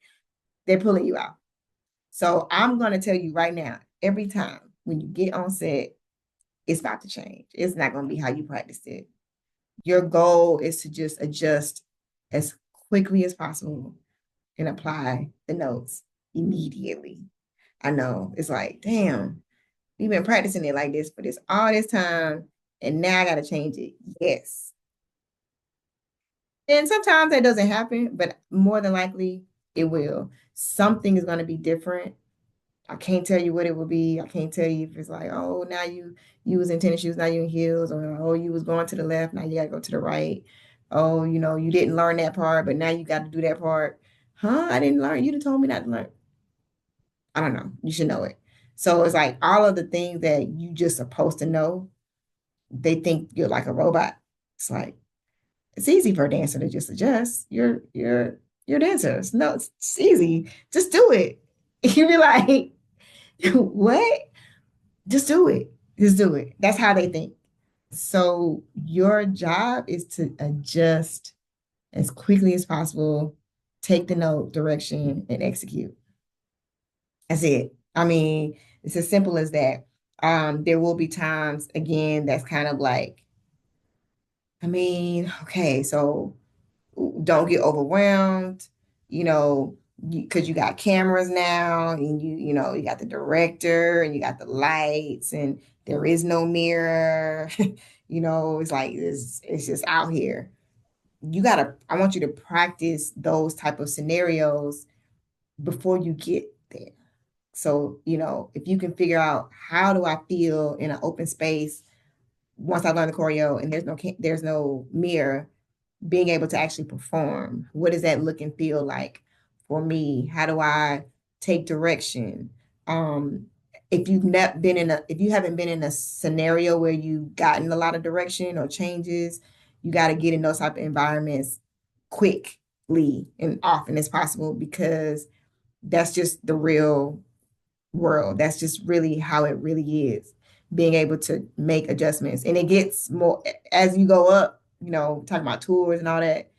They're pulling you out. So I'm going to tell you right now, every time when you get on set, it's about to change. It's not going to be how you practiced it. Your goal is to just adjust as quickly as possible and apply the notes immediately. I know it's like, damn, we've been practicing it like this for this all this time, and now I got to change it. Yes. And sometimes that doesn't happen, but more than likely it will. Something is going to be different. I can't tell you what it will be. I can't tell you if it's like, oh, now you was in tennis shoes, now you in heels, or oh, you was going to the left, now you gotta go to the right. Oh, you didn't learn that part, but now you got to do that part. Huh? I didn't learn. You done told me not to learn. I don't know. You should know it. So it's like all of the things that you just supposed to know, they think you're like a robot. It's like it's easy for a dancer to just adjust. You're dancers. No, it's easy. Just do it. You be like, what? Just do it. Just do it. That's how they think. So your job is to adjust as quickly as possible, take the note, direction, and execute. That's it. I mean, it's as simple as that. There will be times again that's kind of like, I mean, okay, so don't get overwhelmed, you know, because you got cameras now and you got the director and you got the lights and there is no mirror. It's like it's just out here. I want you to practice those type of scenarios before you get there. So, if you can figure out how do I feel in an open space once I learn the choreo and there's no mirror, being able to actually perform. What does that look and feel like for me? How do I take direction? If you haven't been in a scenario where you've gotten a lot of direction or changes, you got to get in those type of environments quickly and often as possible because that's just the real world. That's just really how it really is. Being able to make adjustments. And it gets more as you go up, talking about tours and all that,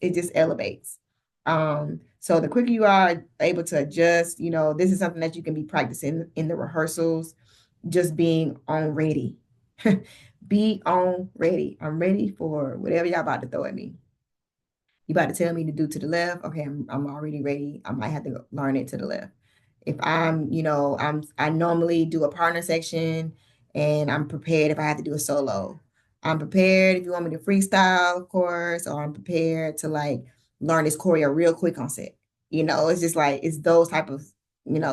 it just elevates. So the quicker you are able to adjust, this is something that you can be practicing in the rehearsals, just being on ready. Be on ready. I'm ready for whatever y'all about to throw at me. You about to tell me to do to the left? Okay, I'm already ready. I might have to learn it to the left. If I normally do a partner section and I'm prepared if I have to do a solo. I'm prepared if you want me to freestyle, of course, or I'm prepared to like learn this choreo real quick on set. It's just like it's those type of,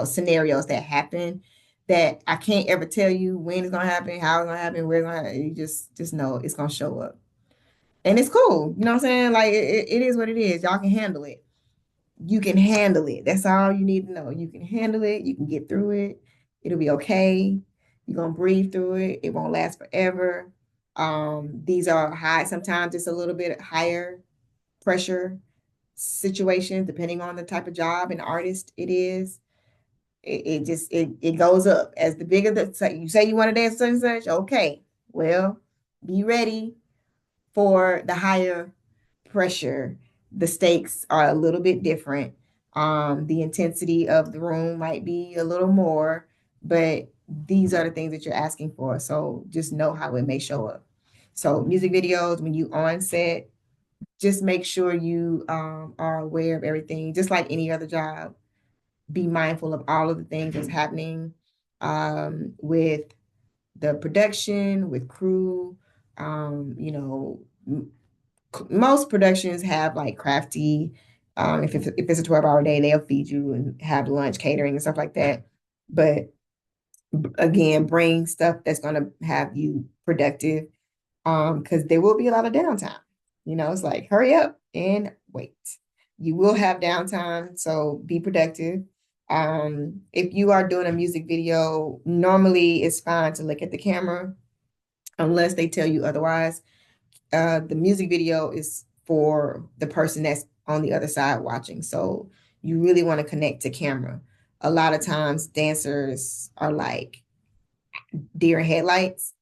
scenarios that happen that I can't ever tell you when it's gonna happen, how it's gonna happen, where it's gonna happen. You just know it's gonna show up. And it's cool. You know what I'm saying? Like it is what it is. Y'all can handle it. You can handle it. That's all you need to know. You can handle it. You can get through it. It'll be okay. You're gonna breathe through it. It won't last forever. These are high, sometimes it's a little bit higher pressure situations, depending on the type of job and artist it is. It goes up as the bigger you say you want to dance such and such. Okay, well, be ready for the higher pressure. The stakes are a little bit different. The intensity of the room might be a little more, but these are the things that you're asking for. So just know how it may show up. So music videos, when you on set, just make sure you are aware of everything, just like any other job. Be mindful of all of the things that's happening with the production, with crew. Most productions have like crafty. If it's a 12-hour day, they'll feed you and have lunch, catering, and stuff like that. But again, bring stuff that's gonna have you productive. Because there will be a lot of downtime. It's like hurry up and wait. You will have downtime, so be productive. If you are doing a music video, normally it's fine to look at the camera unless they tell you otherwise. The music video is for the person that's on the other side watching. So you really want to connect to camera. A lot of times dancers are like deer in headlights.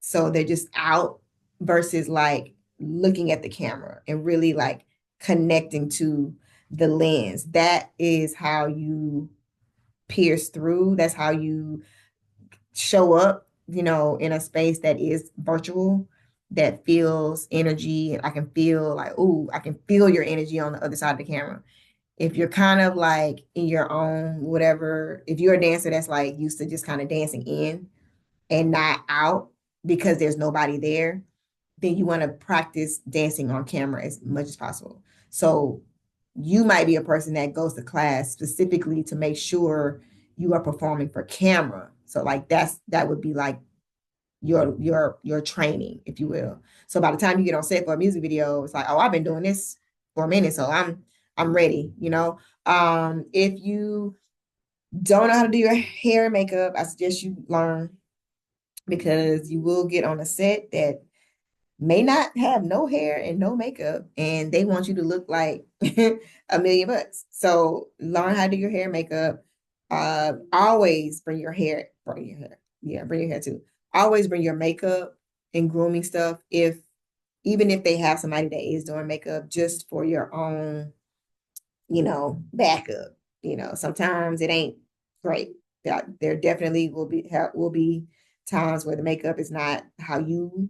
So they're just out versus like looking at the camera and really like connecting to the lens. That is how you pierce through. That's how you show up, you know, in a space that is virtual, that feels energy, and I can feel like, ooh, I can feel your energy on the other side of the camera. If you're kind of like in your own whatever, if you're a dancer that's like used to just kind of dancing in and not out because there's nobody there, then you want to practice dancing on camera as much as possible. So you might be a person that goes to class specifically to make sure you are performing for camera. So like that would be like your training, if you will. So by the time you get on set for a music video, it's like, oh, I've been doing this for a minute, so I'm ready, you know. If you don't know how to do your hair and makeup, I suggest you learn, because you will get on a set that may not have no hair and no makeup, and they want you to look like $1,000,000. So learn how to do your hair and makeup. Always bring your hair. Yeah, bring your hair too. Always bring your makeup and grooming stuff. Even if they have somebody that is doing makeup, just for your own, you know, backup. You know, sometimes it ain't great. There definitely will be times where the makeup is not how you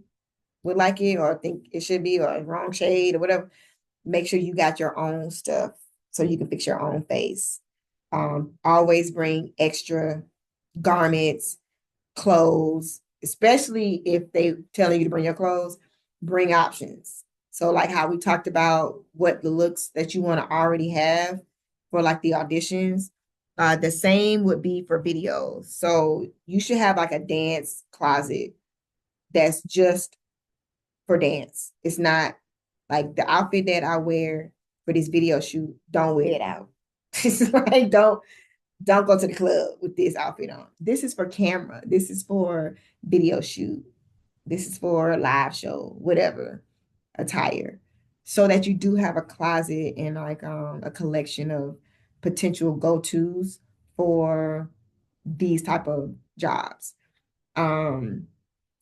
would like it or think it should be, or wrong shade or whatever. Make sure you got your own stuff so you can fix your own face. Always bring extra garments, clothes, especially if they telling you to bring your clothes, bring options. So like how we talked about what the looks that you want to already have for like the auditions, the same would be for videos. So you should have like a dance closet that's just for dance. It's not like the outfit that I wear for this video shoot, don't wear it out. It's like don't go to the club with this outfit on. This is for camera. This is for video shoot. This is for a live show, whatever attire. So that you do have a closet and like a collection of potential go-tos for these type of jobs. Um,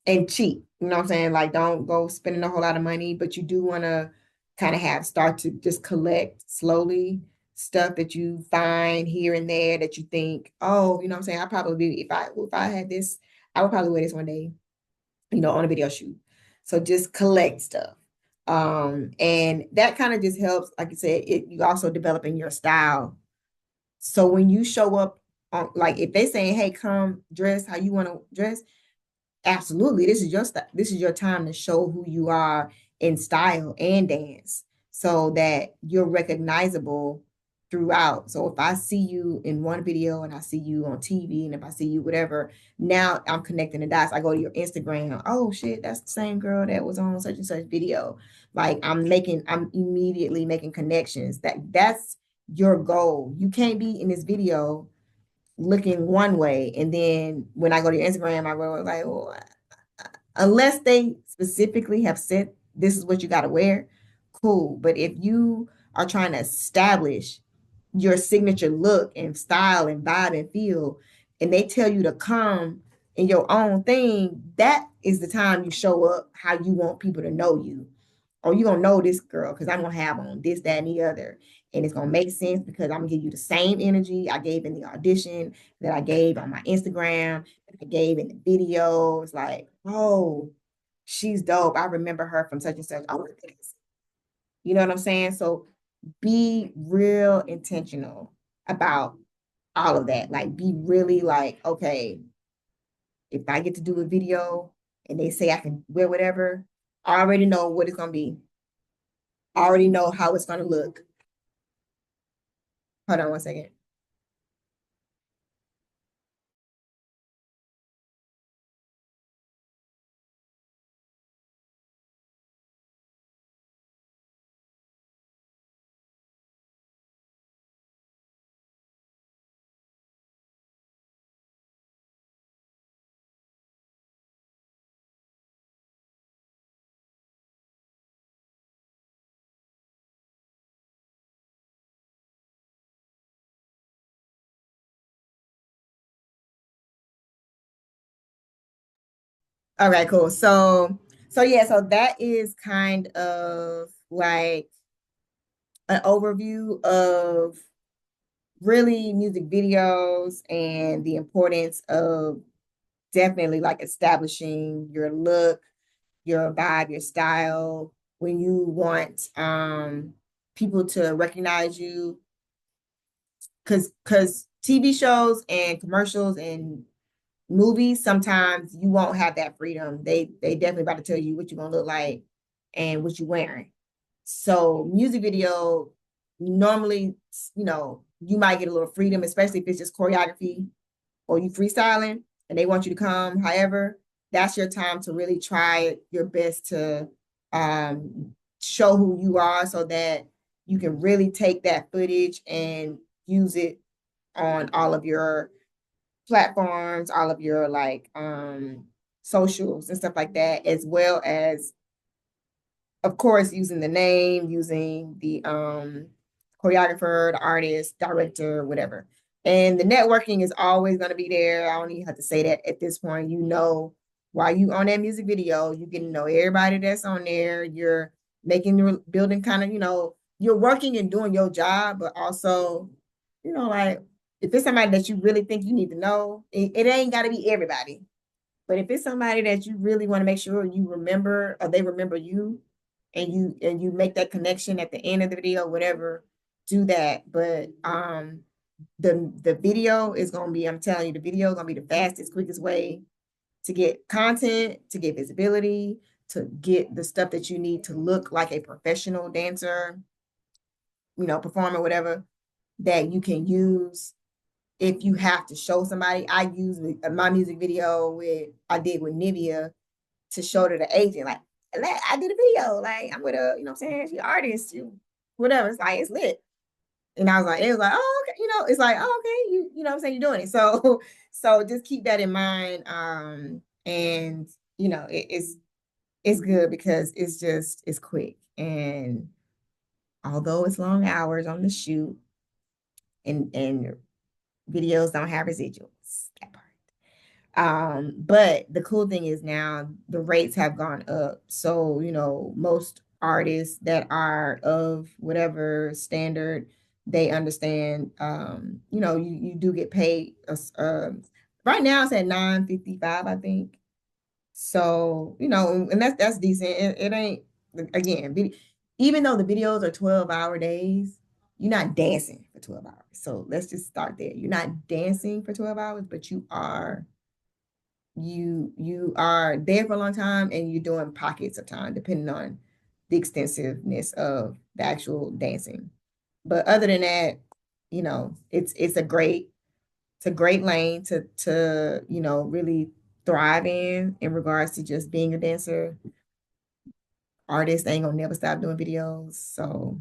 and cheap. You know what I'm saying? Like, don't go spending a whole lot of money, but you do want to kind of start to just collect slowly stuff that you find here and there that you think, oh, you know what I'm saying? I probably be if I had this, I would probably wear this one day, you know, on a video shoot. So just collect stuff. And that kind of just helps, like you said, you also developing your style. So when you show up on, like if they saying, hey, come dress how you want to dress, absolutely. This is your time to show who you are in style and dance so that you're recognizable throughout. So if I see you in one video and I see you on TV and if I see you whatever, now I'm connecting the dots. I go to your Instagram. Oh shit, that's the same girl that was on such and such video. Like I'm immediately making connections. That's your goal. You can't be in this video looking one way. And then when I go to your Instagram, I go like, oh, unless they specifically have said this is what you got to wear, cool. But if you are trying to establish your signature look and style and vibe and feel, and they tell you to come in your own thing, that is the time you show up how you want people to know you. Or you gonna know this girl because I'm gonna have on this, that, and the other. And it's gonna make sense because I'm gonna give you the same energy I gave in the audition, that I gave on my Instagram, that I gave in the video. It's like, oh, she's dope. I remember her from such and such. Oh, you know what I'm saying? So be real intentional about all of that. Like be really like, okay, if I get to do a video and they say I can wear whatever, I already know what it's gonna be. I already know how it's gonna look. Hold on one second. All right, cool. So yeah, so that is kind of like an overview of really music videos and the importance of definitely like establishing your look, your vibe, your style. When you want people to recognize you, because TV shows and commercials and movies, sometimes you won't have that freedom. They definitely about to tell you what you're gonna look like and what you're wearing. So music video, normally, you might get a little freedom, especially if it's just choreography or you freestyling and they want you to come. However, that's your time to really try your best to show who you are so that you can really take that footage and use it on all of your platforms, all of your like socials and stuff like that, as well as of course using the name, using the choreographer, the artist, director, whatever. And the networking is always going to be there. I don't even have to say that at this point. While you on that music video, you get to know everybody that's on there. You're building kind of, you're working and doing your job, but also, like if it's somebody that you really think you need to know, it ain't got to be everybody. But if it's somebody that you really want to make sure you remember or they remember you, and you make that connection at the end of the video, whatever, do that. But the video is gonna be, I'm telling you, the video is gonna be the fastest, quickest way to get content, to get visibility, to get the stuff that you need to look like a professional dancer, performer, whatever, that you can use if you have to show somebody. I use my music video I did with Nivea to show to the agent, like, I did a video, like, I'm with a, I'm saying, she artist, whatever. It's like, it's lit. And I was like, it was like, oh, okay, it's like, oh, okay, you know what I'm saying, you're doing it. So, so just keep that in mind. And it's good because it's quick. And although it's long hours on the shoot and videos don't have residuals, that part. But the cool thing is now the rates have gone up. So, most artists that are of whatever standard, they understand, you do get paid. Right now it's at $9.55, I think. So, and that's decent. It ain't, again, even though the videos are 12-hour days, you're not dancing for 12 hours. So let's just start there. You're not dancing for 12 hours, but you are there for a long time, and you're doing pockets of time depending on the extensiveness of the actual dancing. But other than that, it's a great lane to really thrive in regards to just being a dancer. Artists ain't gonna never stop doing videos, so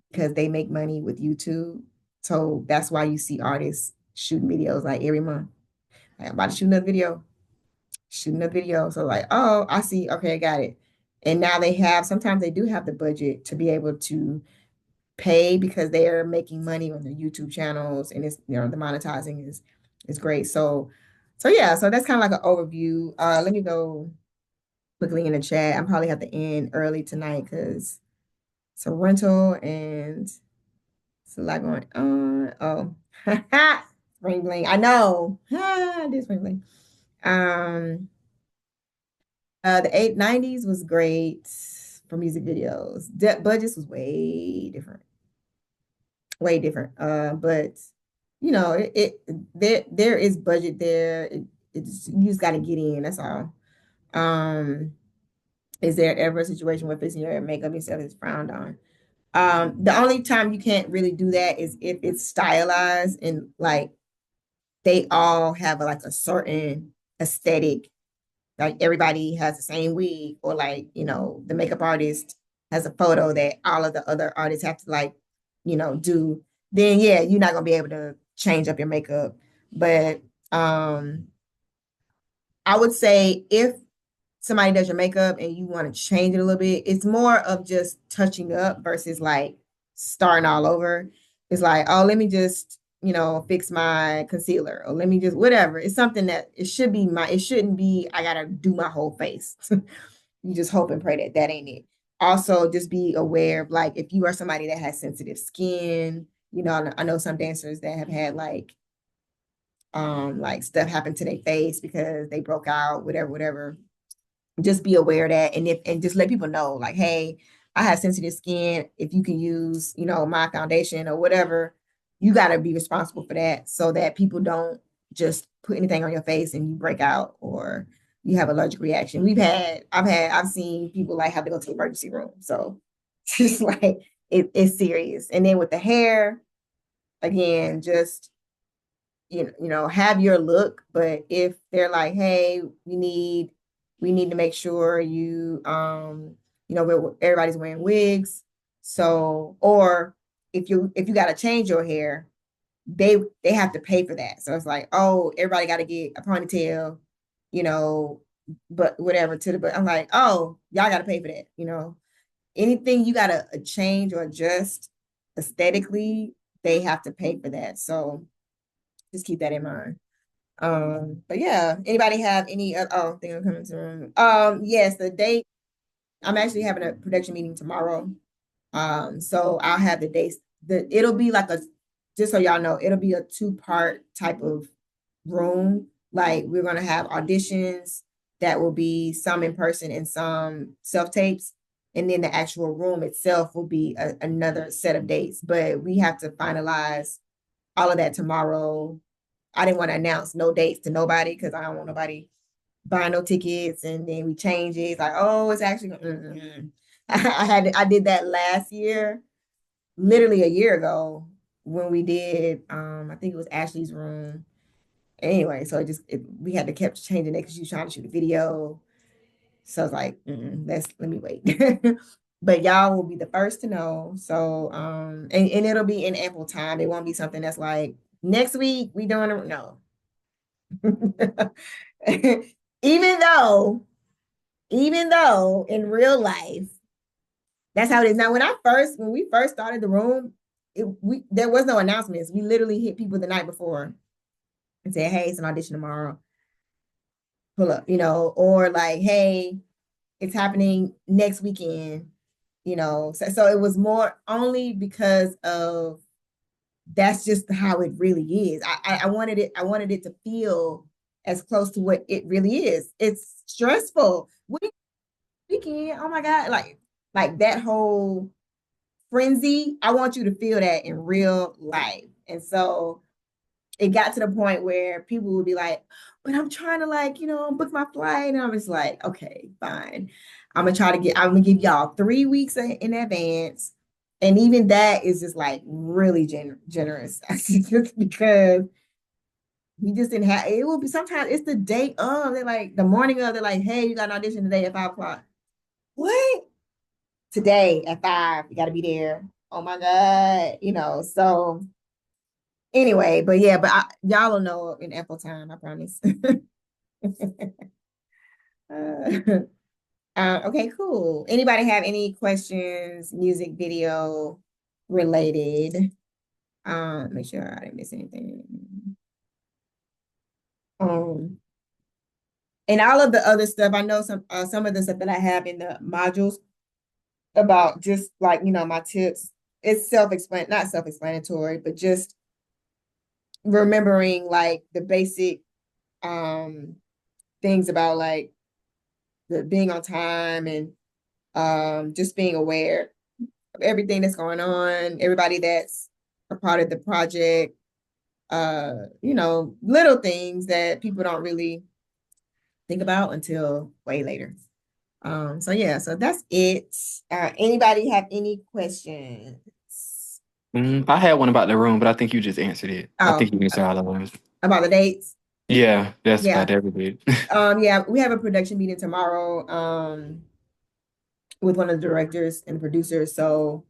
because they make money with YouTube. So that's why you see artists shooting videos like every month. Like, I'm about to shoot another video, shooting a video. So like, oh, I see. Okay, I got it. And now sometimes they do have the budget to be able to pay because they are making money on their YouTube channels, and it's, the monetizing is great. So yeah, so that's kind of like an overview. Let me go quickly in the chat. I probably have to end early tonight because it's a rental and it's a lot going on. Oh, spring bling. I know. I did spring bling. The 90s was great for music videos. Budgets was way different. Way different. But there is budget there. You just gotta get in, that's all. Is there ever a situation where fixing your hair and makeup yourself is frowned on? The only time you can't really do that is if it's stylized and like they all have like a certain aesthetic, like everybody has the same wig, or like, the makeup artist has a photo that all of the other artists have to like, do, then yeah, you're not gonna be able to change up your makeup. But I would say if somebody does your makeup and you want to change it a little bit, it's more of just touching up versus like starting all over. It's like, oh, let me just, fix my concealer, or let me just whatever. It's something that it shouldn't be, I gotta do my whole face. You just hope and pray that that ain't it. Also, just be aware of like if you are somebody that has sensitive skin, I know some dancers that have had like like stuff happened to their face because they broke out, whatever. Just be aware of that, and just let people know, like, hey, I have sensitive skin. If you can use, my foundation or whatever, you got to be responsible for that, so that people don't just put anything on your face and you break out or you have allergic reaction. I've seen people like have to go to the emergency room. So it's just like it's serious. And then with the hair, again, just have your look, but if they're like, hey, we need to make sure everybody's wearing wigs. So, or if you got to change your hair, they have to pay for that. So it's like, oh, everybody got to get a ponytail, you know, but whatever but I'm like, oh, y'all got to pay for that. Anything you got to change or adjust aesthetically, they have to pay for that. So just keep that in mind. But yeah, anybody have any thing I'm coming to the room? Yes, the date. I'm actually having a production meeting tomorrow. So I'll have the dates. It'll be like just so y'all know, it'll be a 2-part type of room. Like we're gonna have auditions that will be some in person and some self-tapes. And then the actual room itself will be another set of dates. But we have to finalize all of that tomorrow. I didn't want to announce no dates to nobody because I don't want nobody buying no tickets and then we change it. It's like, oh, it's actually I did that last year, literally a year ago when we did I think it was Ashley's room. Anyway, so we had to keep changing it because she was trying to shoot a video. So I was like, let me wait. But y'all will be the first to know. So and it'll be in ample time. It won't be something that's like next week we doing it. No. even though in real life, that's how it is. Now, when we first started the room, there was no announcements. We literally hit people the night before and said, hey, it's an audition tomorrow. Pull up, or like, hey, it's happening next weekend, So it was more only because of that's just how it really is. I wanted it to feel as close to what it really is. It's stressful. Weekend, oh my God, like that whole frenzy. I want you to feel that in real life. And so it got to the point where people would be like, but I'm trying to book my flight. And I was like, okay, fine. I'm gonna give y'all 3 weeks in advance. And even that is just like really generous just because we just didn't have it. Will be sometimes it's the day of, they're like the morning of, they're like, hey, you got an audition today at 5 o'clock. What? Today at 5, you got to be there. Oh my God, so anyway, but yeah, y'all will know in ample time, I promise. Okay, cool. Anybody have any questions, music video related? Make sure I didn't miss anything. And all of the other stuff, I know some of the stuff that I have in the modules about just like, my tips. It's not self-explanatory, but just remembering like the basic things about like the being on time and just being aware of everything that's going on, everybody that's a part of the project, little things that people don't really think about until way later. So yeah, so that's it. Anybody have any questions? I had one about the room, but I think you just answered it. I Oh, think you answered all of those. about the dates? Yeah, that's Yeah. about everything. Yeah, we have a production meeting tomorrow with one of the directors and producers. So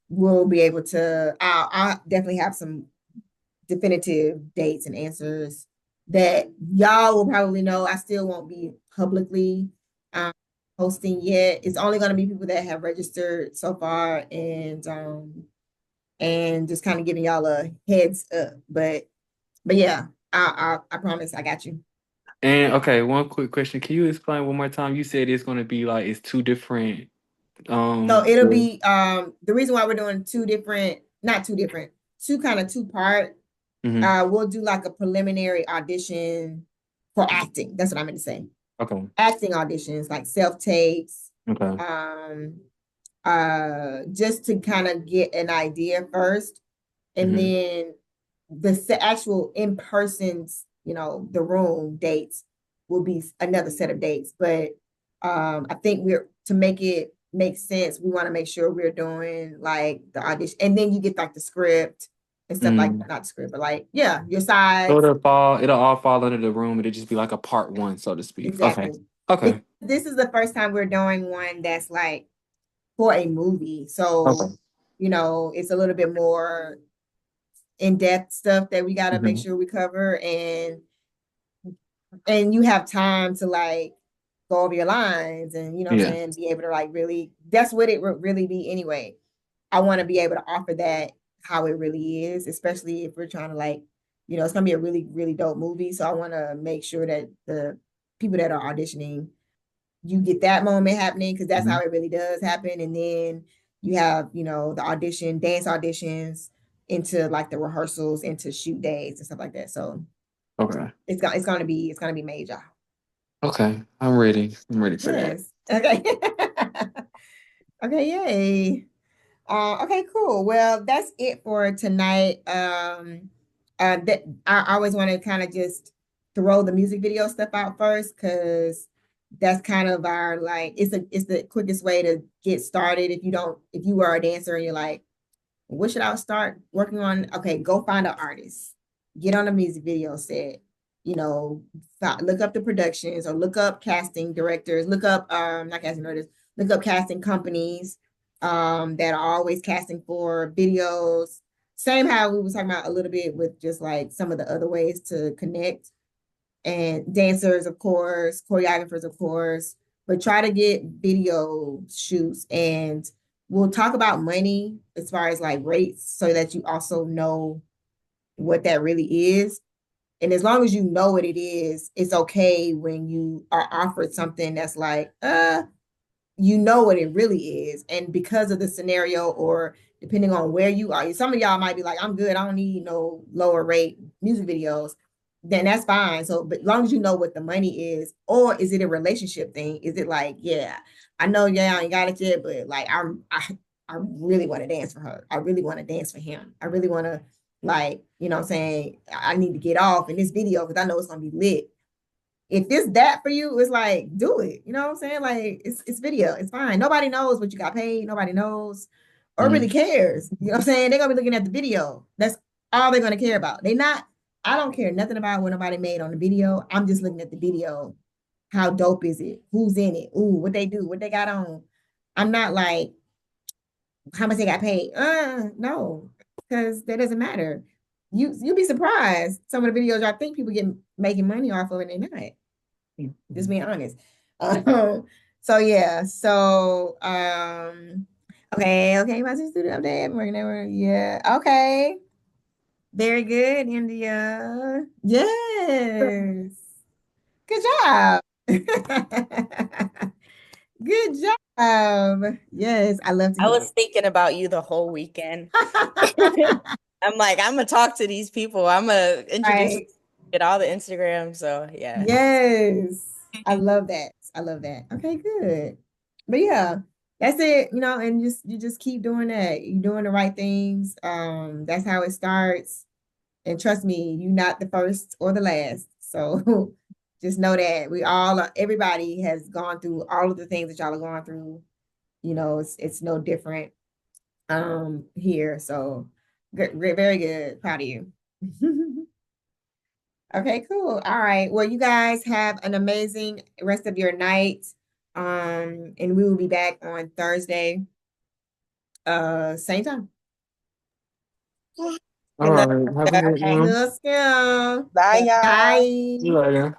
we'll be able to, I'll definitely have some definitive dates and answers that y'all will probably know. I still won't be publicly posting yet. It's only going to be people that have registered so far and just kind of giving y'all a heads up. But yeah, I promise I got you. And okay, one quick question. Can you explain one more time? You said it's going to be like it's two different. So it'll be the reason why we're doing two kind of 2-part Mm-hmm. we'll do like a preliminary audition for acting. That's what I meant to say. Okay. Acting auditions, like self-tapes, Okay. just to kind of get an idea first, and Mm-hmm. then the actual in-person, the room dates will be another set of dates. But I think to make it make sense, we want to make sure we're doing like the audition, and then you get like the script and stuff like, Mm. not the script, but like, yeah, your So sides. it'll all fall under the room. It'll just be like a part one, so to speak. Okay. Exactly. Okay. This is the first time we're doing one that's like for a movie. Okay. So, it's a little bit more in-depth stuff that we got to make Mm-hmm. sure we cover, and you have time to like go over your lines, and what I'm Yeah. saying, be able to like really, that's what it would really be anyway. I want to be able to offer that how it really is, especially if we're trying to like, it's gonna be a really, really dope movie. So I want to make sure that the people that are auditioning, you get that moment happening, because that's how Mm-hmm. it really does happen. And then you have, the dance auditions into like the rehearsals, into shoot days and stuff like that. So Okay. it's gonna be major. Okay. I'm ready. I'm ready for that. Yes. Okay. Okay, yay. Okay, cool. Well, that's it for tonight. That I always want to kind of just throw the music video stuff out first, because that's kind of our like, it's the quickest way to get started. If you are a dancer and you're like, what should I start working on? Okay, go find an artist, get on a music video set, look up the productions, or look up casting directors, look up not casting directors, look up casting companies that are always casting for videos. Same how we was talking about a little bit with just like some of the other ways to connect, and dancers, of course, choreographers, of course, but try to get video shoots. And we'll talk about money as far as like rates, so that you also know what that really is. And as long as you know what it is, it's okay when you are offered something that's like, what it really is. And because of the scenario, or depending on where you are, some of y'all might be like, I'm good, I don't need no lower rate music videos. Then that's fine. So, but as long as you know what the money is, or is it a relationship thing? Is it like, yeah, I know, yeah, I ain't got it yet, but like, I really want to dance for her. I really want to dance for him. I really want to, like, what I'm saying, I need to get off in this video because I know it's gonna be lit. If it's that for you, it's like, do it. You know what I'm saying? Like, it's video. It's fine. Nobody knows what you got paid. Nobody knows or really Mm-hmm. cares. You know what I'm saying? They're gonna be looking at the video. That's all they're gonna care about. I don't care nothing about what nobody made on the video. I'm just looking at the video. How dope is it? Who's in it? Ooh, what they do, what they got on. I'm not like how much they got paid. No, because that doesn't matter. You'll be surprised. Some of the videos I think people get making money off of, and they're not. Just being honest. So yeah. So okay. My sister do update. Working there. Yeah. Okay. Very good, India. Yes. Good job. Good job. Yes, I love to I hear was thinking about you the whole weekend. it. I'm like, I'm gonna talk to these people. I'm gonna introduce them, Right. get all the Instagram. So yeah. Yes. I love that. I love that. Okay, good. But yeah, that's it, and you just keep doing that. You're doing the right things. That's how it starts. And trust me, you're not the first or the last. So just know that everybody has gone through all of the things that y'all are going through. It's no different here. So good, very good. Proud of you. Okay, cool. All right. Well, you guys have an amazing rest of your night. And we will be back on Thursday, same time. All Good luck. right. Have a good Okay, one. let's go. Bye, y'all. Bye. See you later.